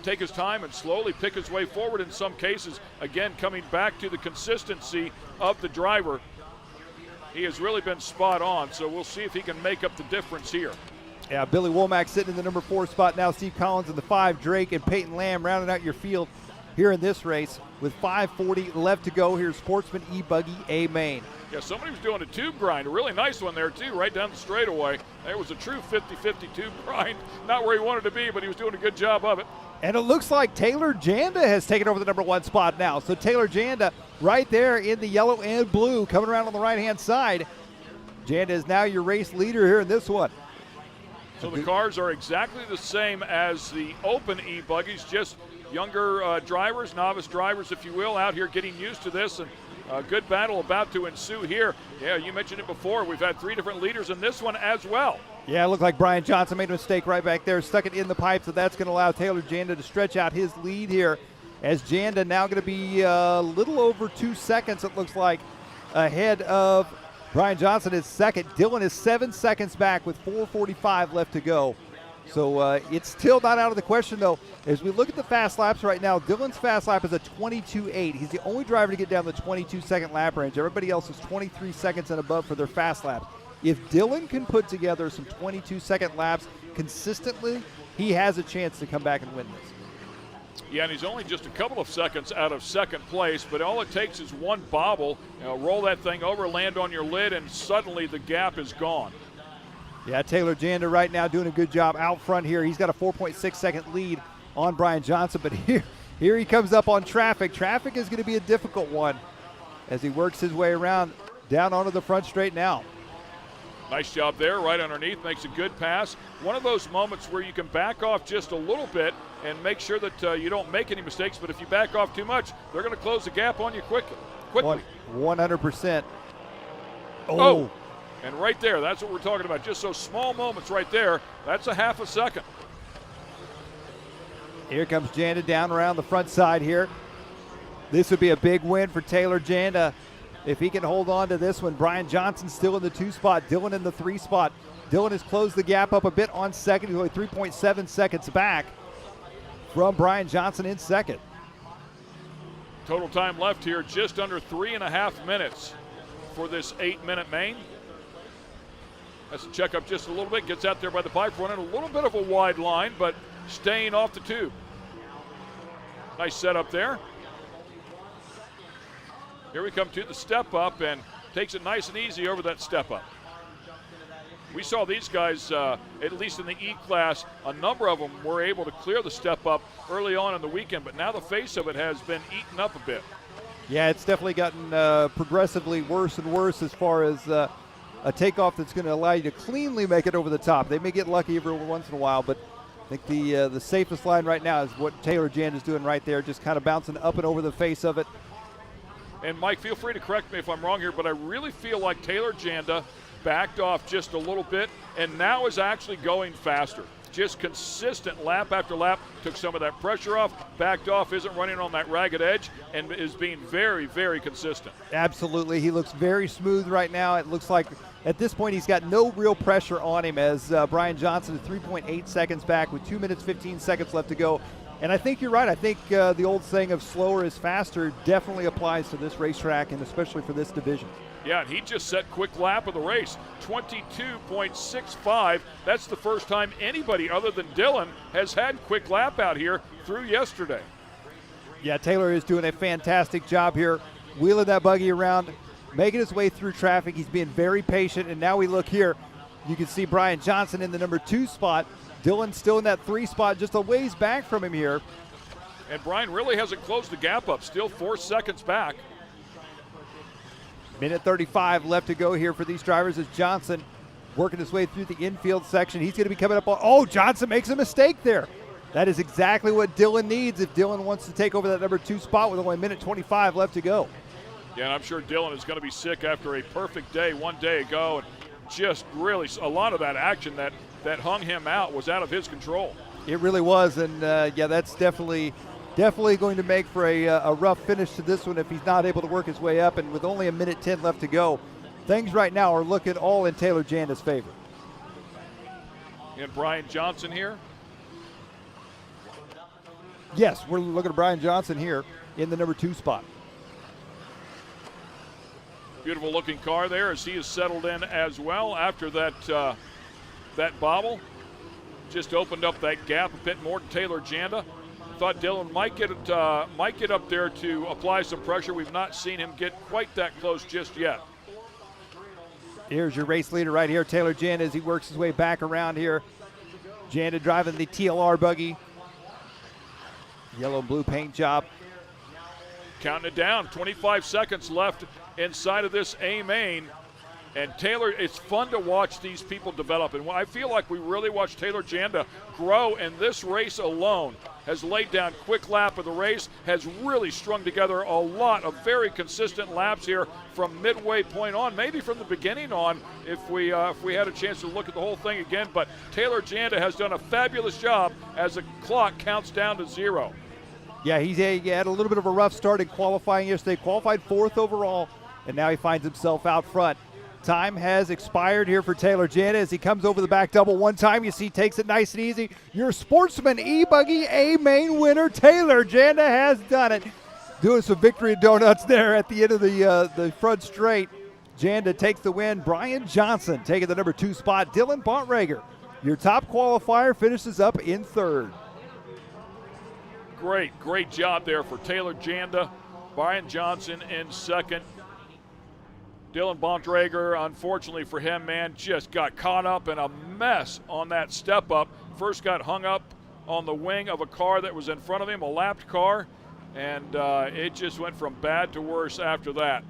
take his time and slowly pick his way forward in some cases. Again, coming back to the consistency of the driver. He has really been spot on, so we'll see if he can make up the difference here. Yeah, Billy Womack sitting in the number 4 spot now. Steve Collins in the 5. Drake and Peyton Lamb rounding out your field here in this race with 5:40 left to go. Here's Sportsman, e-buggy, A-main. Yeah, somebody was doing a tube grind, a really nice one there too, right down the straightaway. It was a true 50-50 tube grind. Not where he wanted to be, but he was doing a good job of it. And it looks like Taylor Janda has taken over the number 1 spot now. So Taylor Janda right there in the yellow and blue coming around on the right-hand side. Janda is now your race leader here in this one. So the cars are exactly the same as the open e-buggies, just younger drivers, novice drivers, if you will, out here getting used to this. And a good battle about to ensue here. Yeah, you mentioned it before. We've had 3 different leaders in this one as well. Yeah, it looked like Brian Johnson made a mistake right back there, stuck it in the pipe, so that's going to allow Taylor Janda to stretch out his lead here, as Janda now going to be a little over 2 seconds, it looks like, ahead of Brian Johnson is second. Dylan is 7 seconds back with 4:45 left to go. So it's still not out of the question, though. As we look at the fast laps right now, Dylan's fast lap is a 22.8. He's the only driver to get down the 22-second lap range. Everybody else is 23 seconds and above for their fast laps. If Dylan can put together some 22-second laps consistently, he has a chance to come back and win this. Yeah, and he's only just a couple of seconds out of second place, but all it takes is one bobble. Roll that thing over, land on your lid, and suddenly the gap is gone. Yeah, Taylor Janda right now doing a good job out front here. He's got a 4.6-second lead on Brian Johnson, but here he comes up on traffic. Traffic is going to be a difficult one as he works his way around down onto the front straight now. Nice job there, right underneath, makes a good pass. One of those moments where you can back off just a little bit and make sure that you don't make any mistakes, but if you back off too much, they're going to close the gap on you quickly. 100%. Oh, and right there, that's what we're talking about. Just those small moments right there, that's a half a second. Here comes Janda down around the front side here. This would be a big win for Taylor Janda if he can hold on to this one. Brian Johnson still in the 2 spot, Dylan in the 3 spot. Dylan has closed the gap up a bit on second. He's only 3.7 seconds back from Brian Johnson in second. Total time left here, just under 3.5 minutes for this 8-minute main. Has to check up just a little bit, gets out there by the pipe, running a little bit of a wide line, but staying off the tube. Nice setup there. Here we come to the step up, and takes it nice and easy over that step up. We saw these guys, at least in the E-class, a number of them were able to clear the step up early on in the weekend, but now the face of it has been eaten up a bit. Yeah, it's definitely gotten progressively worse and worse as far as a takeoff that's going to allow you to cleanly make it over the top. They may get lucky every once in a while, but I think the safest line right now is what Taylor Janda is doing right there, just kind of bouncing up and over the face of it. And Mike, feel free to correct me if I'm wrong here, but I really feel like Taylor Janda backed off just a little bit and now is actually going faster. Just consistent lap after lap, took some of that pressure off, backed off, isn't running on that ragged edge, and is being very, very consistent. Absolutely. He looks very smooth right now. It looks like at this point he's got no real pressure on him as Brian Johnson is 3.8 seconds back with 2 minutes 15 seconds left to go. And I think you're right. I think the old saying of slower is faster definitely applies to this racetrack and especially for this division. Yeah, and he just set quick lap of the race, 22.65. That's the first time anybody other than Dylan has had quick lap out here through yesterday. Yeah, Taylor is doing a fantastic job here, wheeling that buggy around, making his way through traffic. He's being very patient, and now we look here. You can see Brian Johnson in the number 2 spot. Dylan still in that 3 spot, just a ways back from him here. And Brian really hasn't closed the gap up, still 4 seconds back. Minute 35 left to go here for these drivers as Johnson working his way through the infield section. He's going to be coming up on, oh, Johnson makes a mistake there. That is exactly what Dylan needs if Dylan wants to take over that number 2 spot with only a minute 25 left to go. Yeah, and I'm sure Dylan is going to be sick after a perfect day one day ago. And just really a lot of that action that hung him out was out of his control. It really was, and yeah, that's definitely going to make for a rough finish to this one if he's not able to work his way up. And with only a minute 10 left to go, things right now are looking all in Taylor Janda's favor. And Brian Johnson here. Yes, we're looking at Brian Johnson here in the number 2 spot. Beautiful looking car there as he is settled in as well after that bobble. Just opened up that gap a bit more to Taylor Janda. Thought Dylan might get up there to apply some pressure. We've not seen him get quite that close just yet. Here's your race leader right here, Taylor Janda, as he works his way back around here. Janda driving the TLR buggy. Yellow and blue paint job. Counting it down, 25 seconds left inside of this A main. And Taylor, it's fun to watch these people develop. And I feel like we really watched Taylor Janda grow, and this race alone has laid down quick lap of the race, has really strung together a lot of very consistent laps here from midway point on, maybe from the beginning on if we had a chance to look at the whole thing again. But Taylor Janda has done a fabulous job as the clock counts down to 0. Yeah, he had a little bit of a rough start in qualifying yesterday, qualified 4th overall, and now he finds himself out front. Time has expired here for Taylor Janda as he comes over the back double one time. You see, takes it nice and easy. Your Sportsman e-buggy A-main winner, Taylor Janda, has done it. Doing some victory donuts there at the end of the front straight. Janda takes the win. Brian Johnson taking the number 2 spot. Dylan Bontrager, your top qualifier, finishes up in 3rd. Great job there for Taylor Janda. Brian Johnson in 2nd. Dylan Bontrager, unfortunately for him, man, just got caught up in a mess on that step up. First got hung up on the wing of a car that was in front of him, a lapped car, and it just went from bad to worse after that.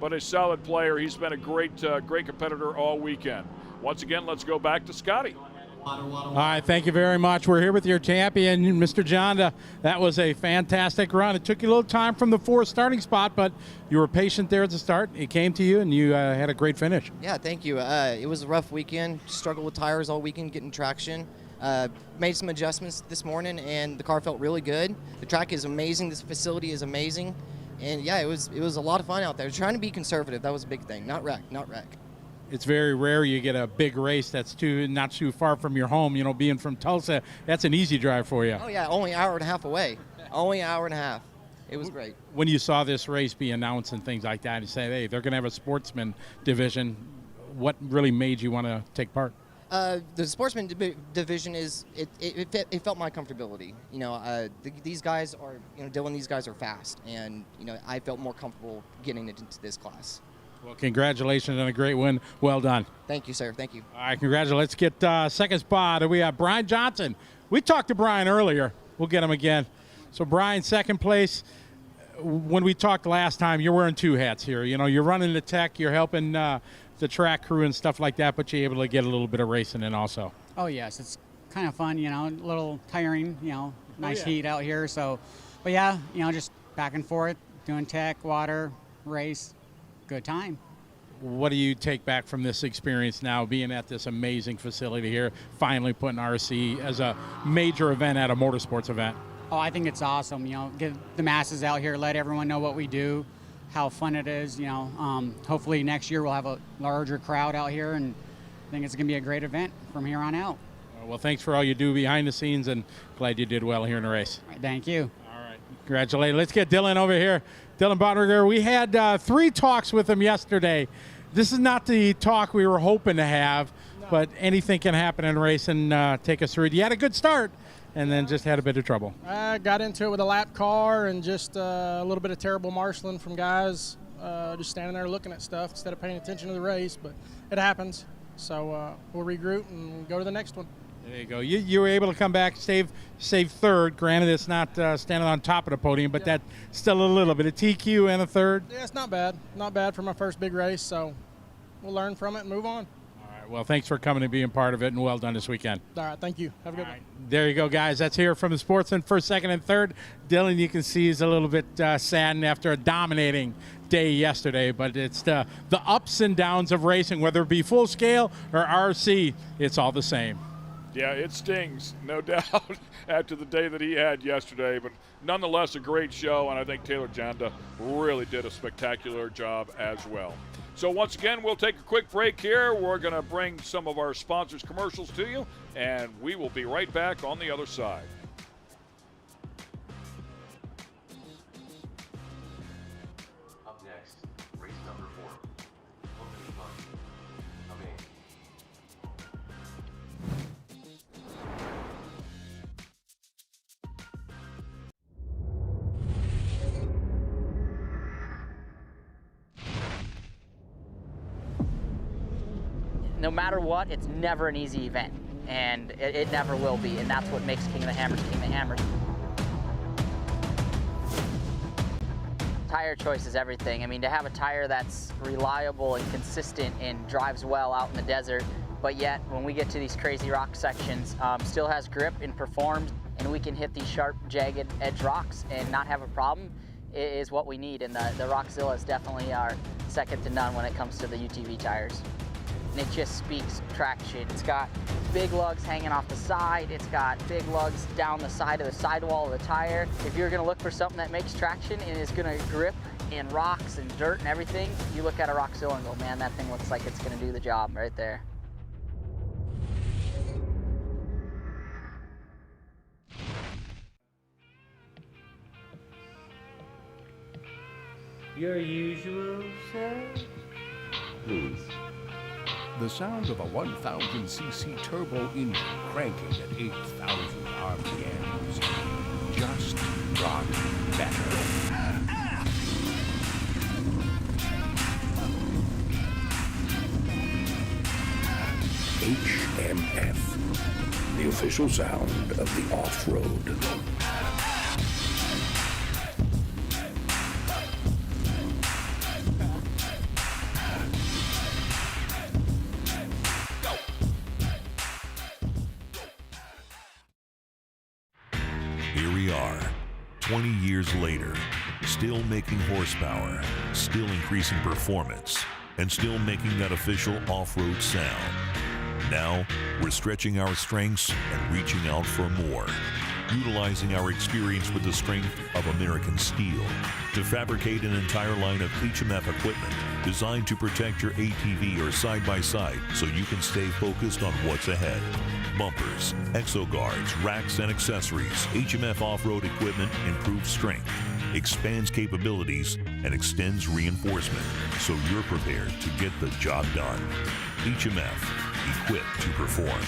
But a solid player. He's been a great competitor all weekend. Once again, let's go back to Scotty. All right, thank you very much. We're here with your champion, Mr. Janda. That was a fantastic run. It took you a little time from the 4th starting spot, but you were patient there at the start. It came to you, and you had a great finish. Yeah, thank you. It was a rough weekend. Struggled with tires all weekend, getting traction. Made some adjustments this morning, and the car felt really good. The track is amazing. This facility is amazing. And, yeah, it was a lot of fun out there. Trying to be conservative, that was a big thing. Not wreck. It's very rare you get a big race that's not too far from your home. You know, being from Tulsa, that's an easy drive for you. Oh, yeah, only an hour and a half away. Only an hour and a half. It was great. When you saw this race be announced and things like that, you say, hey, they're going to have a Sportsman division. What really made you want to take part? The Sportsman division it felt my comfortability. You know, these guys are, Dylan, these guys are fast. And, I felt more comfortable getting into this class. Well, congratulations on a great win. Well done. Thank you, sir. Thank you. All right, congratulations. Let's get second spot. We have Brian Johnson. We talked to Brian earlier. We'll get him again. So, Brian, second place. When we talked last time, you're wearing two hats here. You know, you're running the tech, you're helping the track crew and stuff like that, but you're able to get a little bit of racing in also. Oh, yes. It's kind of fun, you know, a little tiring, you know, nice heat out here. So, but yeah, you know, just back and forth, doing tech, water, race, good time. What do you take back from this experience now, being at this amazing facility here, finally putting RC as a major event at a motorsports event? Oh, I think it's awesome, you know, get the masses out here, let everyone know what we do, how fun it is, you know. Hopefully next year we'll have a larger crowd out here, and I think it's going to be a great event from here on out. Well, thanks for all you do behind the scenes, and glad you did well here in the race. All right, thank you. All right, congratulations. Let's get Dylan over here. Dylan Bonriger, we had 3 talks with him yesterday. This is not the talk we were hoping to have, but anything can happen in racing. Take us through it. You had a good start, and then just had a bit of trouble. I got into it with a lap car and just a little bit of terrible marshalling from guys, just standing there looking at stuff instead of paying attention to the race, but it happens. So we'll regroup and go to the next one. There you go. You were able to come back, save third. Granted, it's not standing on top of the podium, but that's still a little bit of TQ and a third. Yeah, it's not bad. Not bad for my first big race, so we'll learn from it and move on. All right. Well, thanks for coming and being part of it, and well done this weekend. All right, thank you. Have a good one. There you go, guys. That's here from the Sportsman, first, second, and third. Dylan, you can see, is a little bit saddened after a dominating day yesterday, but it's the ups and downs of racing, whether it be full scale or RC, it's all the same. Yeah, it stings, no doubt, after the day that he had yesterday. But nonetheless, a great show, and I think Taylor Janda really did a spectacular job as well. So once again, we'll take a quick break here. We're going to bring some of our sponsors' commercials to you, and we will be right back on the other side. Up next, race number 4. Opening month of A. No matter what, it's never an easy event, and it never will be, and that's what makes King of the Hammers King of the Hammers. Tire choice is everything. I mean, to have a tire that's reliable and consistent and drives well out in the desert, but yet when we get to these crazy rock sections, still has grip and performs, and we can hit these sharp, jagged edge rocks and not have a problem, is what we need. And the Rockzilla is definitely our second to none when it comes to the UTV tires. And it just speaks traction. It's got big lugs hanging off the side. It's got big lugs down the side of the sidewall of the tire. If you're gonna look for something that makes traction and is gonna grip in rocks and dirt and everything, you look at a Rockzilla and go, man, that thing looks like it's gonna do the job right there. Your usual, sir? Please. The sound of a 1,000cc turbo engine cranking at 8,000 RPMs just got better. HMF, the official sound of the off-road. Here we are, 20 years later, still making horsepower, still increasing performance, and still making that official off-road sound. Now, we're stretching our strengths and reaching out for more, utilizing our experience with the strength of American steel to fabricate an entire line of HMF equipment designed to protect your ATV or side-by-side so you can stay focused on what's ahead. Bumpers, exo-guards, racks, and accessories. HMF off-road equipment improves strength, expands capabilities, and extends reinforcement so you're prepared to get the job done. HMF, equipped to perform.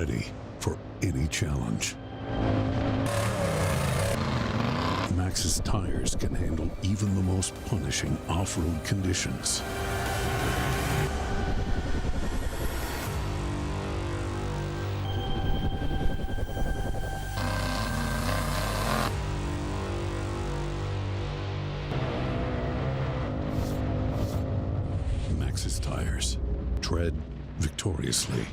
ready for any challenge. Maxxis tires can handle even the most punishing off-road conditions. Maxxis tires. Tread victoriously.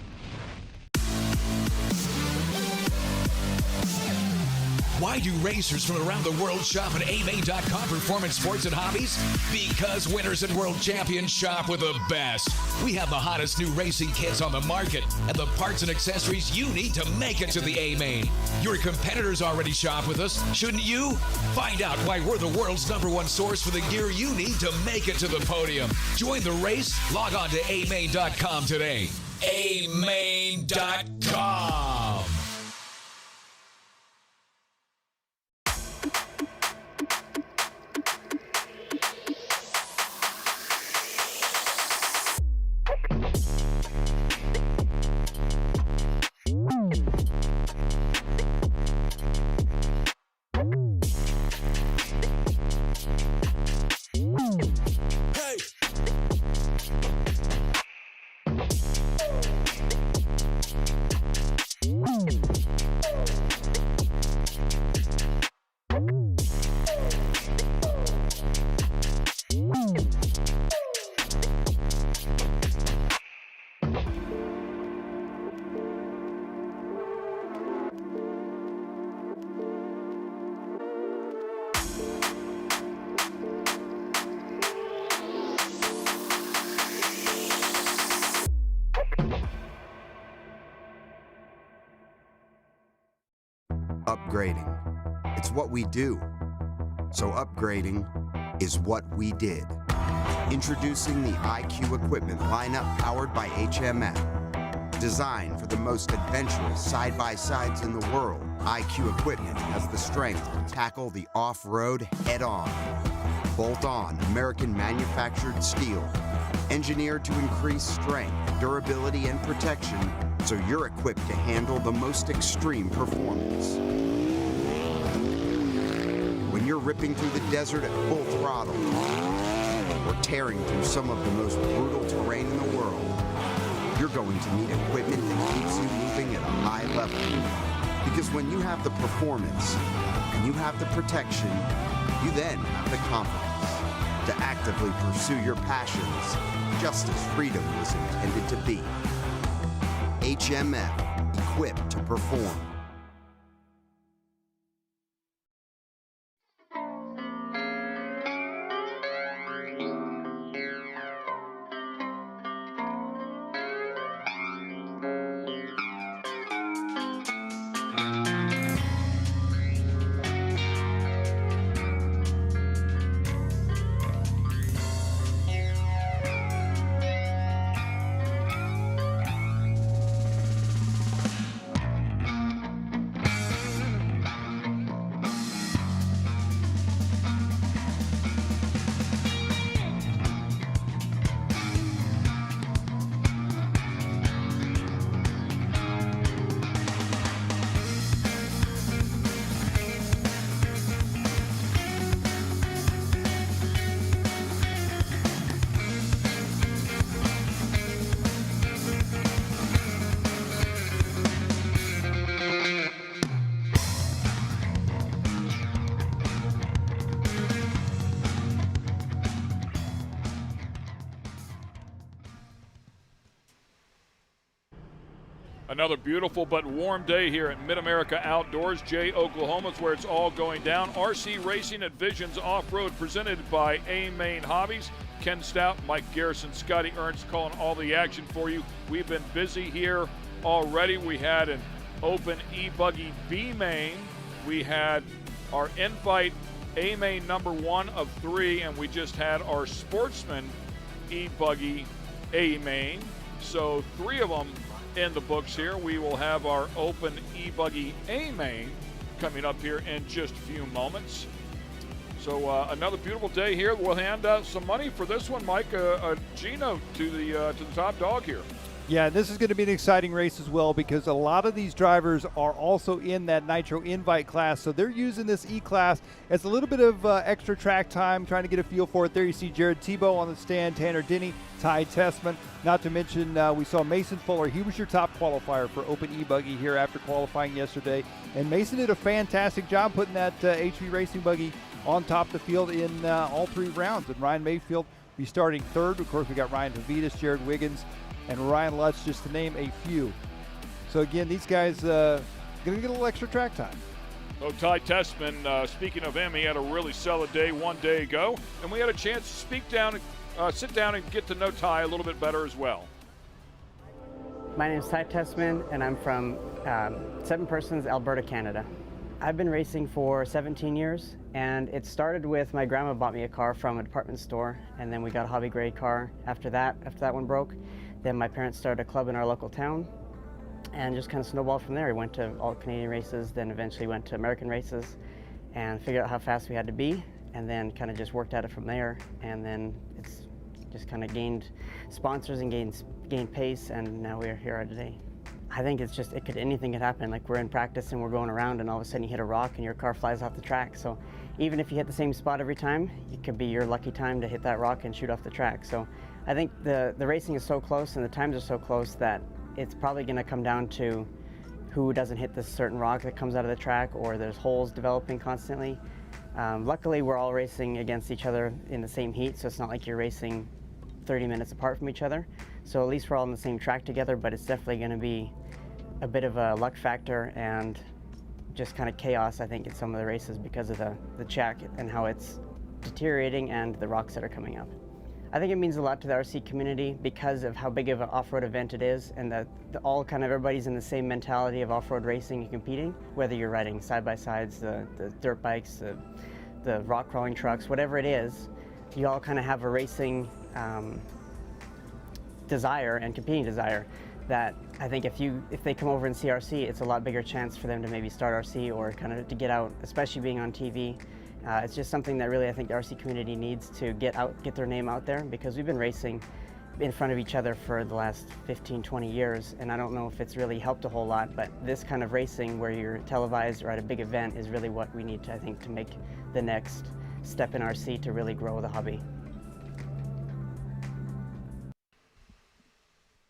Why do racers from around the world shop at AMA.com Performance Sports and Hobbies? Because winners and world champions shop with the best. We have the hottest new racing kits on the market and the parts and accessories you need to make it to the A-Main. Your competitors already shop with us, shouldn't you? Find out why we're the world's #1 source for the gear you need to make it to the podium. Join the race. Log on to AMA.com today. AMA.com. Upgrading. It's what we do. So upgrading is what we did. Introducing the IQ equipment lineup powered by HMF. Designed for the most adventurous side-by-sides in the world, IQ equipment has the strength to tackle the off-road head-on. Bolt-on American-manufactured steel. Engineered to increase strength, durability, and protection so you're equipped to handle the most extreme performance. When you're ripping through the desert at full throttle, or tearing through some of the most brutal terrain in the world, you're going to need equipment that keeps you moving at a high level. Because when you have the performance and you have the protection, you then have the confidence to actively pursue your passions just as freedom was intended to be. HMF, equipped to perform. Another beautiful but warm day here at Mid-America Outdoors, Jay, Oklahoma. It's where it's all going down. RC Racing at Visions Off-Road, presented by A-Main Hobbies. Ken Stout, Mike Garrison, Scotty Ernst calling all the action for you. We've been busy here already. We had an open e-buggy B-Main. We had our in-fight A-Main #1 of 3, and we just had our Sportsman e-buggy A-Main. So 3 of them in the books here. We will have our open e-buggy A-Main coming up here in just a few moments. So another beautiful day here. We'll hand out some money for this one, Mike. A G-note to the top dog here. Yeah, this is going to be an exciting race as well because a lot of these drivers are also in that Nitro Invite class. So they're using this E-class as a little bit of extra track time, trying to get a feel for it. There you see Jared Tebow on the stand, Tanner Denny, Ty Tessmann. Not to mention we saw Mason Fuller. He was your top qualifier for Open e-buggy here after qualifying yesterday. And Mason did a fantastic job putting that HV Racing buggy on top of the field in all 3 rounds. And Ryan Mayfield be starting third. Of course, we got Ryan Havitas, Jared Wiggins, and Ryan Lutz, just to name a few. So again, these guys going to get a little extra track time. So Ty Tessmann, speaking of him, he had a really solid day one day ago, and we had a chance to sit down and get to know Ty a little bit better as well. My name is Ty Tessmann, and I'm from Seven Persons, Alberta, Canada. I've been racing for 17 years, and it started with my grandma bought me a car from a department store, and then we got a hobby grade car after that one broke. Then my parents started a club in our local town and just kind of snowballed from there. We went to all Canadian races, then eventually went to American races and figured out how fast we had to be, and then kind of just worked at it from there. And then it's just kind of gained sponsors and gained pace, and now we're here today. I think it's just, anything could happen. Like, we're in practice and we're going around and all of a sudden you hit a rock and your car flies off the track. So even if you hit the same spot every time, it could be your lucky time to hit that rock and shoot off the track. So I think the racing is so close and the times are so close that it's probably going to come down to who doesn't hit this certain rock that comes out of the track, or there's holes developing constantly. Luckily, we're all racing against each other in the same heat, so it's not like you're racing 30 minutes apart from each other. So at least we're all on the same track together, but it's definitely going to be a bit of a luck factor and just kind of chaos, I think, in some of the races because of the track and how it's deteriorating and the rocks that are coming up. I think it means a lot to the RC community because of how big of an off-road event it is, and that everybody's in the same mentality of off-road racing and competing, whether you're riding side-by-sides, the dirt bikes, the rock crawling trucks, whatever it is, you all kind of have a racing desire and competing desire that I think if they come over and see RC, it's a lot bigger chance for them to maybe start RC or kind of to get out, especially being on TV. It's just something that really I think the RC community needs to get their name out there, because we've been racing in front of each other for the last 15, 20 years, and I don't know if it's really helped a whole lot, but this kind of racing where you're televised or at a big event is really what we need to, I think, to make the next step in RC to really grow the hobby.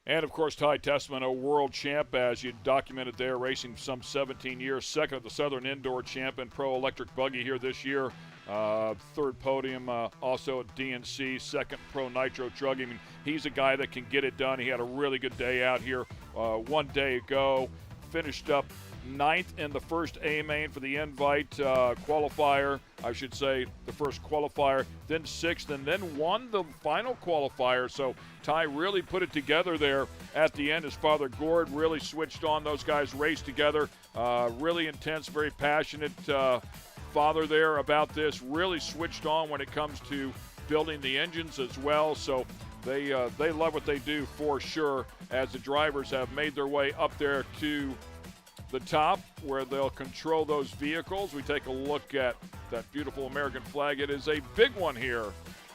And of course, Ty Tessmann, a world champ, as you documented there, racing some 17 years, second at the Southern Indoor Champ in Pro Electric Buggy here this year. Third podium, also at DNC, second Pro Nitro Drug. I mean, he's a guy that can get it done. He had a really good day out here one day ago. Finished up 9th in the first A main for the Invite qualifier, I should say, the first qualifier, then 6th, and then won the final qualifier. So Ty really put it together there at the end. His father, Gord, really switched on. Those guys raced together. Really intense, very passionate father there about this. Really switched on when it comes to building the engines as well. So they love what they do for sure, as the drivers have made their way up there to the top where they'll control those vehicles. We take a look at that beautiful American flag. It is a big one here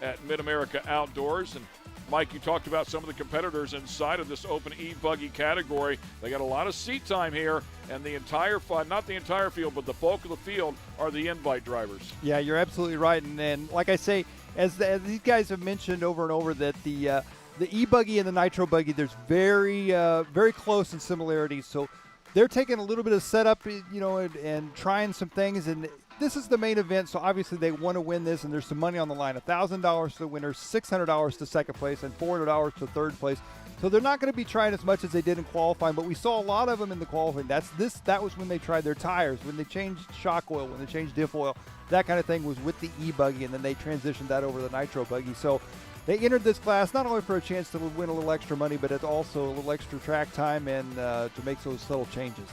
at Mid-America Outdoors. And Mike, you talked about some of the competitors inside of this open e-buggy category. They got a lot of seat time here, and the entire not the entire field, but the bulk of the field are the Invite drivers. Yeah, you're absolutely right. And like I say, as these guys have mentioned over and over, that the e-buggy and the nitro buggy, there's very close in similarities. So they're taking a little bit of setup, and trying some things. And this is the main event, so obviously they want to win this, and there's some money on the line. $1,000 to the winner, $600 to second place, and $400 to third place. So they're not going to be trying as much as they did in qualifying, but we saw a lot of them in the qualifying. That was when they tried their tires, when they changed shock oil, when they changed diff oil. That kind of thing was with the e-buggy, and then they transitioned that over to the nitro buggy. So they entered this class not only for a chance to win a little extra money, but it's also a little extra track time and to make those subtle changes.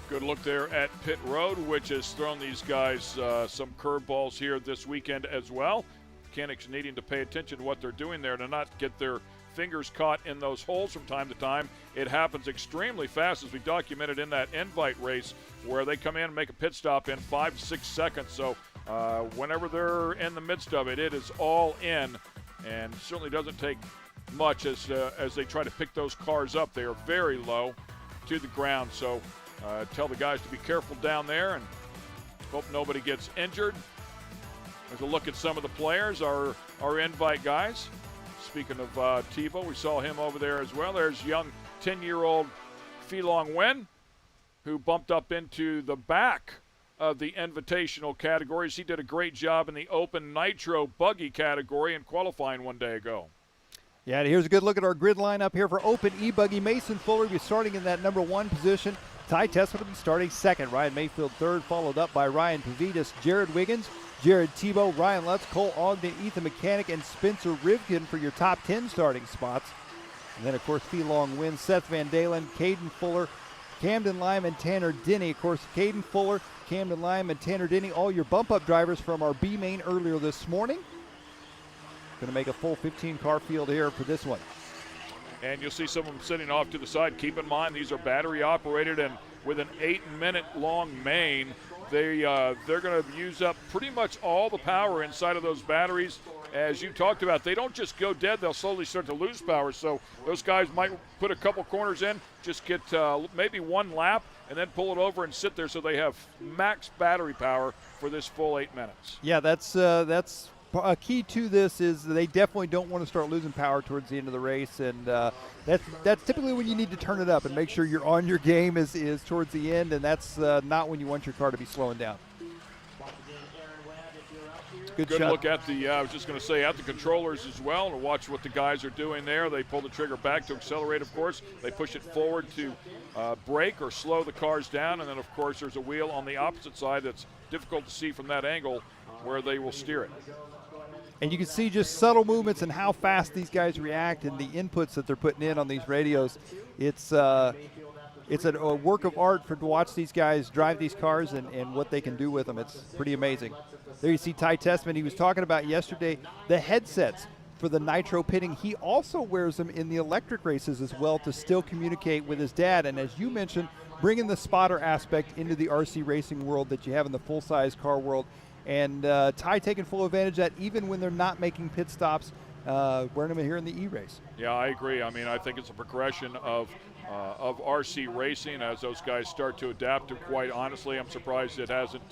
Good look there at Pit Road, which has thrown these guys some curveballs here this weekend as well. Mechanics needing to pay attention to what they're doing there to not get their fingers caught in those holes from time to time. It happens extremely fast, as we documented in that Invite race, where they come in and make a pit stop in 5 to 6 seconds. So whenever they're in the midst of it, it is all in, and certainly doesn't take much as they try to pick those cars up. They are very low to the ground. So tell the guys to be careful down there and hope nobody gets injured. There's a look at some of the players, our invite guys. Speaking of Tebow, we saw him over there as well. There's young 10-year-old Phi-Long Nguyen, who bumped up into the back of the invitational categories. He did a great job in the open nitro buggy category in qualifying one day ago. Yeah, and here's a good look at our grid lineup here for open e-buggy. Mason Fuller will be starting in that number 1 position. Ty Tessmann will be starting second. Ryan Mayfield third, followed up by Ryan Pavidis, Jared Wiggins, Jared Tebow, Ryan Lutz, Cole Ogden, Ethan Mechanic, and Spencer Rivkin for your top 10 starting spots. And then, of course, Phi-Long Nguyen, Seth Van Dalen, Caden Fuller, Camden Lime, and Tanner Denny. Of course, Caden Fuller, Camden Lime, and Tanner Denny, all your bump-up drivers from our B main earlier this morning. Going to make a full 15-car field here for this one. And you'll see some of them sitting off to the side. Keep in mind, these are battery-operated, and with an 8-minute-long main, they're going to use up pretty much all the power inside of those batteries. As you talked about, they don't just go dead, they'll slowly start to lose power. So those guys might put a couple corners in, just get maybe one lap, and then pull it over and sit there so they have max battery power for this full 8 minutes. Yeah, that's a key to this is they definitely don't want to start losing power towards the end of the race, and that's typically when you need to turn it up and make sure you're on your game is towards the end, and that's not when you want your car to be slowing down. Good look at the, I was just going to say, at the controllers as well, and watch what the guys are doing there. They pull the trigger back to accelerate, of course. They push it forward to brake or slow the cars down, and then, of course, there's a wheel on the opposite side that's difficult to see from that angle where they will steer it. And you can see just subtle movements and how fast these guys react and the inputs that they're putting in on these radios. It's a work of art to watch these guys drive these cars and what they can do with them. It's pretty amazing. There you see Ty Tessmann. He was talking about yesterday the headsets for the nitro pitting. He also wears them in the electric races as well to still communicate with his dad. And as you mentioned, bringing the spotter aspect into the RC racing world that you have in the full-size car world. And Ty taking full advantage of that even when they're not making pit stops, wearing them here in the E-race. Yeah, I agree. I mean, I think it's a progression of RC racing as those guys start to adapt to. Quite honestly, I'm surprised it hasn't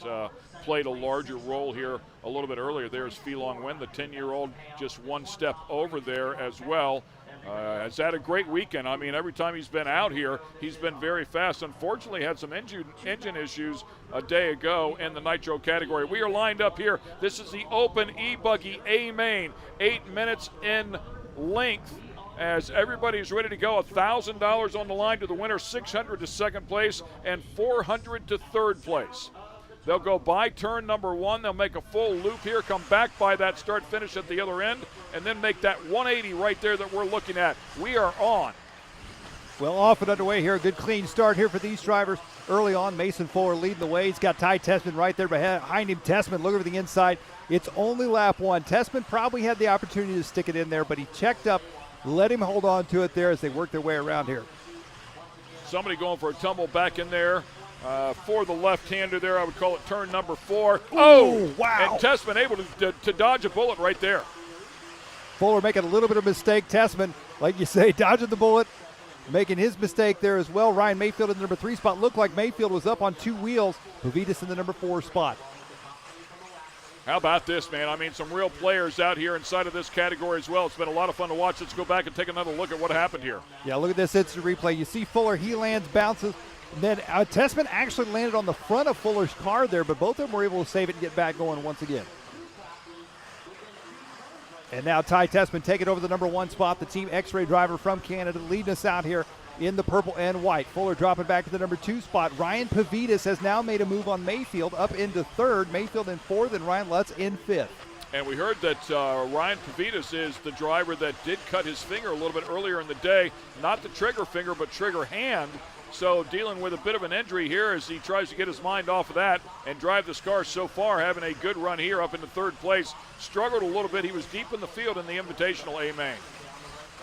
played a larger role here a little bit earlier. There's Phi-Long Nguyen, the 10-year-old, just one step over there as well. Has had a great weekend. I mean, every time he's been out here, he's been very fast. Unfortunately, had some engine issues a day ago in the nitro category. We are lined up here. This is the open e-buggy A main, 8 minutes in length. As everybody's ready to go, $1,000 on the line to the winner, $600 to second place, and $400 to third place. They'll go by turn number 1. They'll make a full loop here, come back by that start-finish at the other end, and then make that 180 right there that we're looking at. We are on. Well, off and underway here. A good clean start here for these drivers. Early on, Mason Fuller leading the way. He's got Ty Tessmann right there behind him. Tessmann, look over the inside. It's only lap 1. Tessmann probably had the opportunity to stick it in there, but he checked up, let him hold on to it there as they work their way around here. Somebody going for a tumble back in there. For the left-hander there, I would call it turn number 4. Oh, wow. And Tessmann able to dodge a bullet right there. Fuller making a little bit of mistake. Tessmann, like you say, dodging the bullet, making his mistake there as well. Ryan Mayfield in the number 3 spot. Looked like Mayfield was up on 2 wheels. Pavidis in the number 4 spot. How about this, man? I mean, some real players out here inside of this category as well. It's been a lot of fun to watch. Let's go back and take another look at what happened here. Yeah, look at this instant replay. You see Fuller, he lands, bounces. And then Tessmann actually landed on the front of Fuller's car there, but both of them were able to save it and get back going once again. And now Ty Tessmann taking over the number 1 spot, the Team X-Ray driver from Canada, leading us out here in the purple and white. Fuller dropping back to the number 2 spot. Ryan Pavidis has now made a move on Mayfield up into 3rd. Mayfield in 4th and Ryan Lutz in 5th. And we heard that Ryan Pavidis is the driver that did cut his finger a little bit earlier in the day. Not the trigger finger, but trigger hand. So dealing with a bit of an injury here as he tries to get his mind off of that and drive this car so far, having a good run here up into 3rd place. Struggled a little bit. He was deep in the field in the Invitational A-Main.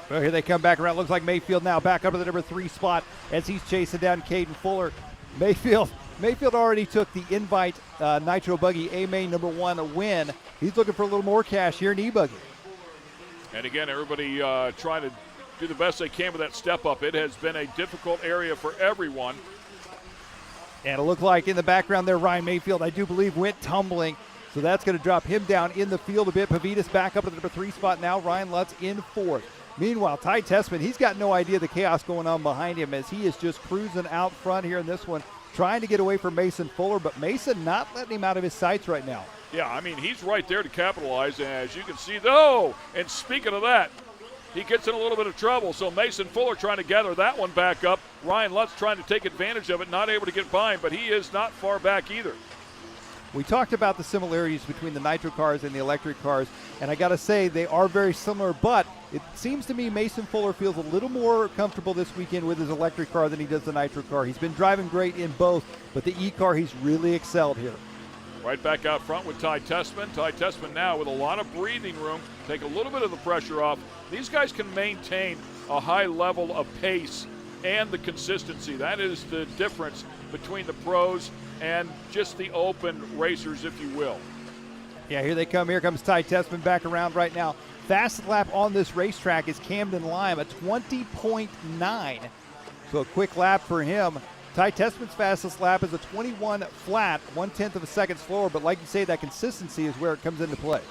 Well, here they come back around. Looks like Mayfield now back up to the number 3 spot as he's chasing down Caden Fuller. Mayfield already took the Invite Nitro Buggy A-Main number 1 a win. He's looking for a little more cash here in E-Buggy. And again, everybody trying to do the best they can with that step up. It has been a difficult area for everyone. And it looked like in the background there, Ryan Mayfield, I do believe, went tumbling. So that's going to drop him down in the field a bit. Pavitas back up to the number 3 spot now. Ryan Lutz in 4th. Meanwhile, Ty Tessmann, he's got no idea the chaos going on behind him as he is just cruising out front here in this one, trying to get away from Mason Fuller, but Mason not letting him out of his sights right now. Yeah, I mean, he's right there to capitalize, as you can see. Oh, and speaking of that, he gets in a little bit of trouble. So Mason Fuller trying to gather that one back up. Ryan Lutz trying to take advantage of it, not able to get by him, but he is not far back either. We talked about the similarities between the nitro cars and the electric cars, and I got to say they are very similar, but it seems to me Mason Fuller feels a little more comfortable this weekend with his electric car than he does the nitro car. He's been driving great in both, but the E-car, he's really excelled here. Right back out front with Ty Tessmann. Ty Tessmann now with a lot of breathing room, take a little bit of the pressure off. These guys can maintain a high level of pace and the consistency. That is the difference between the pros and just the open racers, if you will. Yeah, here they come. Here comes Ty Tessmann back around right now. Fastest lap on this racetrack is Camden Lime at 20.9. So a quick lap for him. Ty Tessmann's fastest lap is a 21 flat, 1/10 of a second slower, but like you say, that consistency is where it comes into play.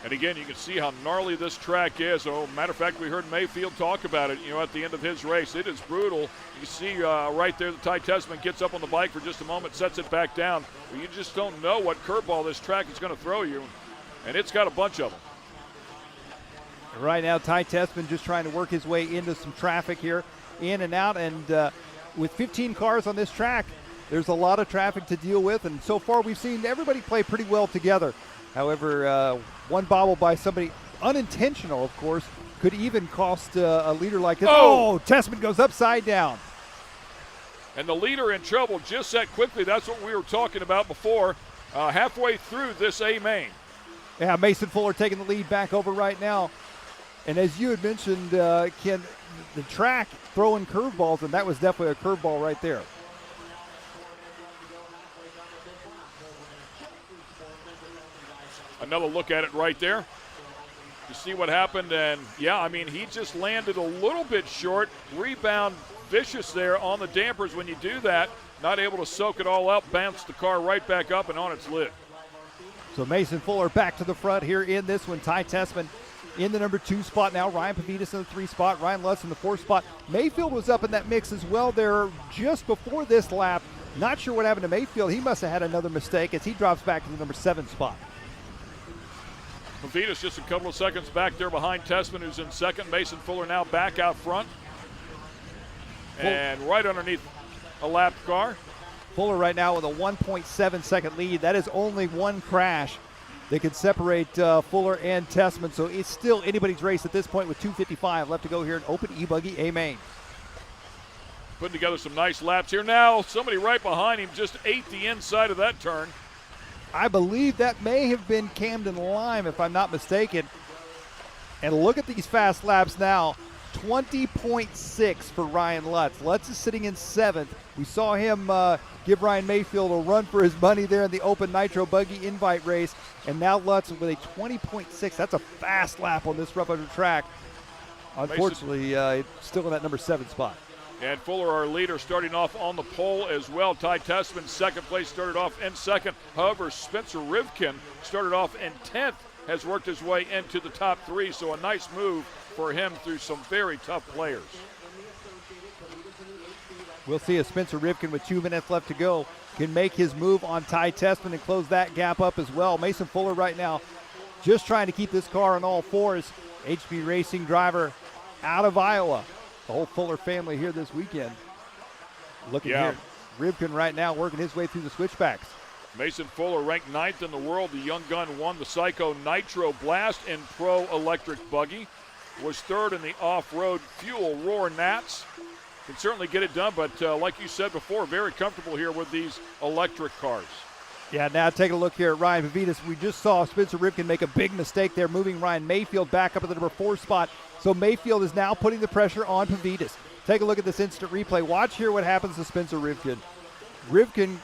And again, you can see how gnarly this track is. Oh, matter of fact, we heard Mayfield talk about it, at the end of his race. It is brutal. You see right there that Ty Tessmann gets up on the bike for just a moment, sets it back down. But you just don't know what curveball this track is going to throw you, and it's got a bunch of them. Right now, Ty Tessmann just trying to work his way into some traffic here, in and out, and with 15 cars on this track, there's a lot of traffic to deal with, and so far we've seen everybody play pretty well together. However, one bobble by somebody, unintentional of course, could even cost a leader like this. Oh, Tessmann goes upside down. And the leader in trouble just that quickly. That's what we were talking about before, halfway through this A main. Yeah, Mason Fuller taking the lead back over right now. And as you had mentioned, Ken, the track throwing curveballs, and that was definitely a curveball right there. Another look at it right there. You see what happened, and yeah, I mean, he just landed a little bit short. Rebound vicious there on the dampers when you do that. Not able to soak it all up, bounce the car right back up and on its lid. So Mason Fuller back to the front here in this one. Ty Tessmann in the number 2 spot now. Ryan Pavitas in the 3 spot. Ryan Lutz in the 4 spot. Mayfield was up in that mix as well there just before this lap. Not sure what happened to Mayfield. He must have had another mistake as he drops back to the number 7 spot. Pavitas just a couple of seconds back there behind Tessmann, who's in second. Mason Fuller now back out front. And right underneath a lapped car. Fuller right now with a 1.7 second lead. That is only one crash that could separate Fuller and Tessmann. So it's still anybody's race at this point with 2:55 left to go here in open e-buggy A main. Putting together some nice laps here. Now somebody right behind him just ate the inside of that turn. I believe that may have been Camden Lime, if I'm not mistaken. And look at these fast laps now. 20.6 for Ryan Lutz. Lutz is sitting in 7th. We saw him give Ryan Mayfield a run for his money there in the open nitro buggy invite race. And now Lutz with a 20.6. That's a fast lap on this rough under track. Unfortunately, still in that number 7 spot. And Fuller, our leader, starting off on the pole as well. Ty Tessmann, second place, started off in second. However, Spencer Rivkin started off in 10th, has worked his way into the top 3. So a nice move for him through some very tough players. We'll see if Spencer Rivkin, with 2 minutes left to go, can make his move on Ty Tessmann and close that gap up as well. Mason Fuller right now just trying to keep this car on all fours. HB Racing driver out of Iowa. The whole Fuller family here this weekend. Looking here. Rivkin right now working his way through the switchbacks. Mason Fuller ranked 9th in the world. The young gun won the Psycho Nitro Blast in Pro Electric Buggy. Was 3rd in the off-road Fuel Roar Nats. Can certainly get it done, but like you said before, very comfortable here with these electric cars. Yeah, now take a look here at Ryan Pavitas. We just saw Spencer Rivkin make a big mistake there, moving Ryan Mayfield back up at the number 4 spot. So Mayfield is now putting the pressure on Pavitas. Take a look at this instant replay. Watch here what happens to Spencer Rivkin. Rivkin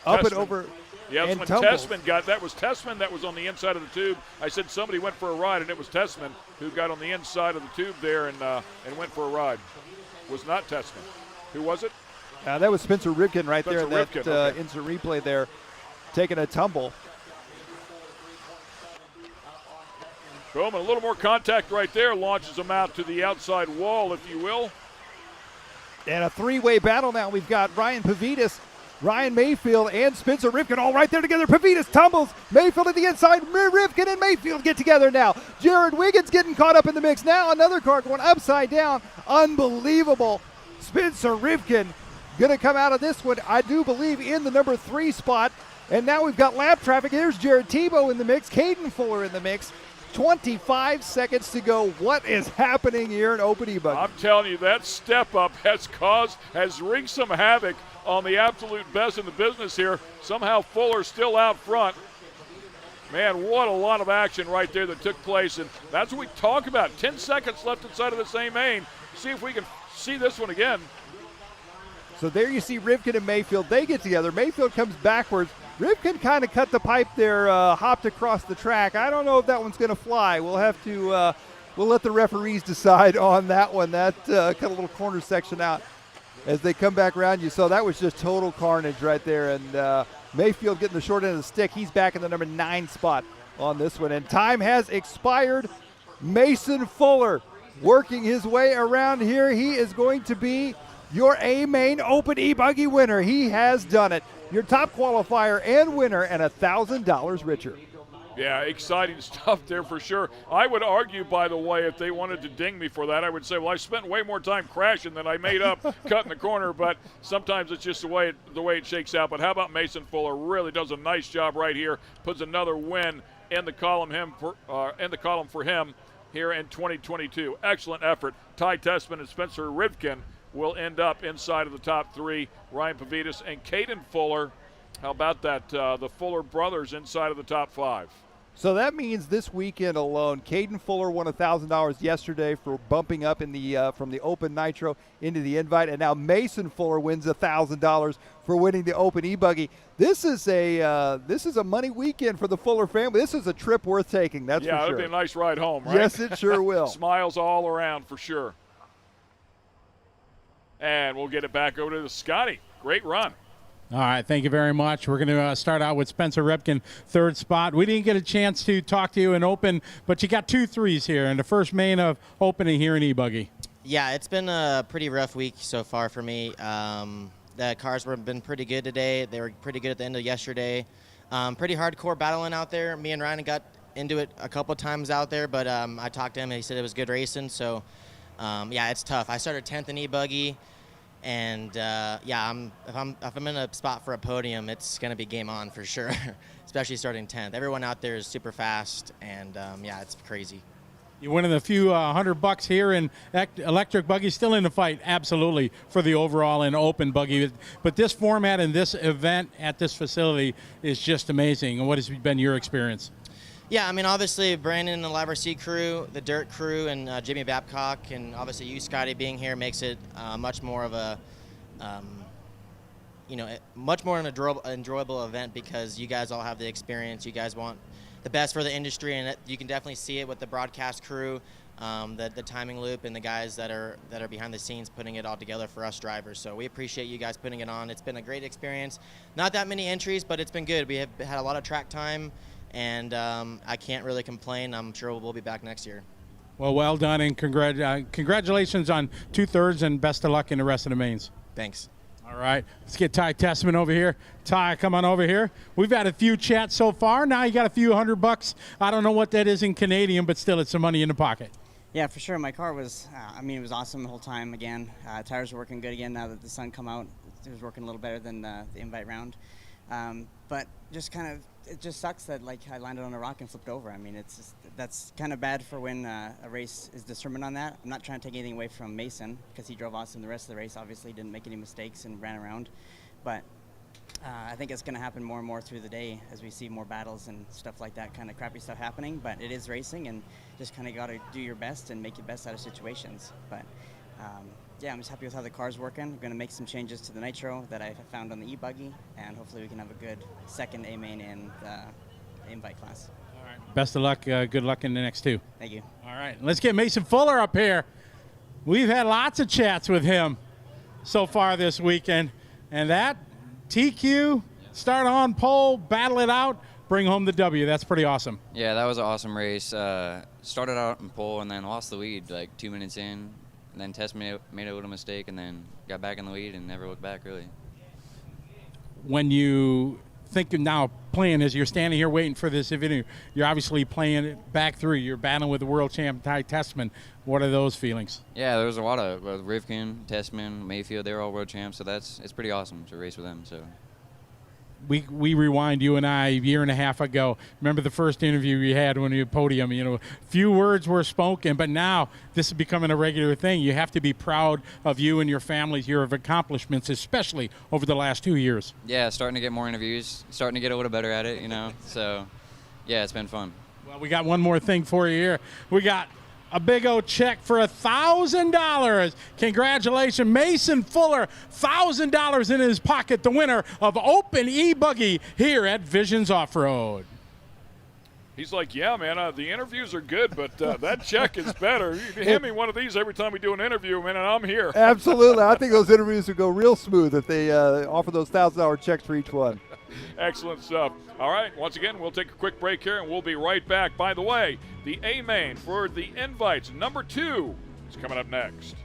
up and over. Yeah, that's and when tumbles. Tessmann got that was Tessmann that was on the inside of the tube. I said somebody went for a ride, and it was Tessmann who got on the inside of the tube there and went for a ride. Was not Tessmann. Who was it? That was Spencer Ripken right Spencer there. Ripken, That okay. instant replay there, taking a tumble. Boom, and a little more contact right there launches him out to the outside wall, if you will. And a three-way battle now. We've got Ryan Pavidis, Ryan Mayfield, and Spencer Ripken all right there together. Pavidis tumbles. Mayfield at the inside. Ripken and Mayfield get together now. Jared Wiggins getting caught up in the mix. Now another car going upside down. Unbelievable. Spencer Ripken going to come out of this one, I do believe, in the number 3 spot. And now we've got lap traffic. Here's Jared Tebow in the mix. Caden Fuller in the mix. 25 seconds to go. What is happening here in Open e-buggy? I'm telling you, that step up has wreaked some havoc on the absolute best in the business here. Somehow Fuller's still out front. Man, what a lot of action right there that took place, and that's what we talk about. 10 seconds left inside of the same main. See if we can see this one again. So there you see Ripken and Mayfield. They get together. Mayfield comes backwards. Ripken kind of cut the pipe there, hopped across the track. I don't know if that one's going to fly. We'll have to we'll let the referees decide on that one. That cut a little corner section out as they come back around you. So that was just total carnage right there. And Mayfield getting the short end of the stick. He's back in the number 9 spot on this one. And time has expired. Mason Fuller working his way around here. He is going to be your A-Main Open e-buggy winner. He has done it. Your top qualifier and winner, and $1,000 richer. Yeah, exciting stuff there for sure. I would argue, by the way, if they wanted to ding me for that, I would say, well, I spent way more time crashing than I made up cutting the corner, but sometimes it's just the way it shakes out. But how about Mason Fuller? Really does a nice job right here, puts another win in the column for him here in 2022. Excellent effort. Ty Tessmann and Spencer Ripken will end up inside of the top 3. Ryan Pavidis and Caden Fuller. How about that? The Fuller brothers inside of the top 5. So that means this weekend alone, Caden Fuller won $1,000 yesterday for bumping up in the from the Open Nitro into the Invite, and now Mason Fuller wins $1,000 for winning the Open e-buggy. This is a money weekend for the Fuller family. This is a trip worth taking. That's for sure. Yeah, it'll be a nice ride home, right? Yes, it sure will. Smiles all around for sure. And we'll get it back over to Scotty. Great run. All right, thank you very much. We're going to start out with Spencer Ripken, 3rd spot. We didn't get a chance to talk to you in Open, but you got 2 threes here in the first main of Opening here in e-buggy. Yeah, it's been a pretty rough week so far for me. The cars have been pretty good today. They were pretty good at the end of yesterday. Pretty hardcore battling out there. Me and Ryan got into it a couple times out there, but I talked to him and he said it was good racing. So, yeah, it's tough. I started 10th in e-buggy. And yeah, if I'm in a spot for a podium, it's going to be game on for sure, especially starting 10th. Everyone out there is super fast, and yeah, it's crazy. You're winning a few $100 here in electric buggy, still in the fight, absolutely, for the overall and Open buggy. But this format and this event at this facility is just amazing. And what has been your experience? Yeah, I mean, obviously, Brandon and the Live RC crew, the Dirt crew, and Jimmy Babcock, and obviously you, Scotty, being here makes it much more of a, much more an enjoyable event because you guys all have the experience. You guys want the best for the industry, and you can definitely see it with the broadcast crew, the timing loop, and the guys that are behind the scenes putting it all together for us drivers. So we appreciate you guys putting it on. It's been a great experience. Not that many entries, but it's been good. We have had a lot of track time. And I can't really complain. I'm sure we'll be back next year. Well done, and congratulations on 2 thirds, and best of luck in the rest of the mains. Thanks. All right, let's get Ty Tessmann over here. Ty, come on over here. We've had a few chats so far. Now you got a few $100. I don't know what that is in Canadian, but still, it's some money in the pocket. Yeah, for sure. My car was, it was awesome the whole time again. Tires are working good again now that the sun come out. It was working a little better than the invite round. But just kind of, it just sucks that I landed on a rock and flipped over. I mean, that's kind of bad for when a race is determined on that. I'm not trying to take anything away from Mason because he drove awesome the rest of the race. Obviously, didn't make any mistakes and ran around. But I think it's going to happen more and more through the day as we see more battles and stuff like that, kind of crappy stuff happening. But it is racing, and just kind of got to do your best and make your best out of situations. But yeah, I'm just happy with how the car's working. I'm going to make some changes to the nitro that I found on the e-buggy, and hopefully we can have a good second A-main in the invite class. All right. Best of luck. Good luck in the next two. Thank you. All right. Let's get Mason Fuller up here. We've had lots of chats with him so far this weekend, and that TQ, start on pole, battle it out, bring home the W. That's pretty awesome. Yeah, that was an awesome race. Started out in pole and then lost the lead like 2 minutes in. And then Tessmann made a little mistake and then got back in the lead and never looked back, really. When you think of now playing, as you're standing here waiting for this video, you're obviously playing it back through. You're battling with the world champ, Ty Tessmann. What are those feelings? Yeah, there was a lot of Rivkin, Tessmann, Mayfield. They were all world champs, so it's pretty awesome to race with them. So. We rewind, you and I, a year and a half ago. Remember the first interview you had when you were podium, few words were spoken, but now this is becoming a regular thing. You have to be proud of you and your families, your accomplishments, especially over the last 2 years. Yeah, starting to get more interviews, starting to get a little better at it, So, yeah, it's been fun. Well, we got one more thing for you here. We got a big old check for $1,000. Congratulations, Mason Fuller, $1,000 in his pocket, the winner of Open e-buggy here at Visions Off-Road. He's like, yeah, man, the interviews are good, but that check is better. You hand me one of these every time we do an interview, man, and I'm here. Absolutely. I think those interviews would go real smooth if they offer those $1,000 checks for each one. Excellent stuff. All right, once again, we'll take a quick break here, and we'll be right back. By the way, the A-main for the invites, number 2, is coming up next.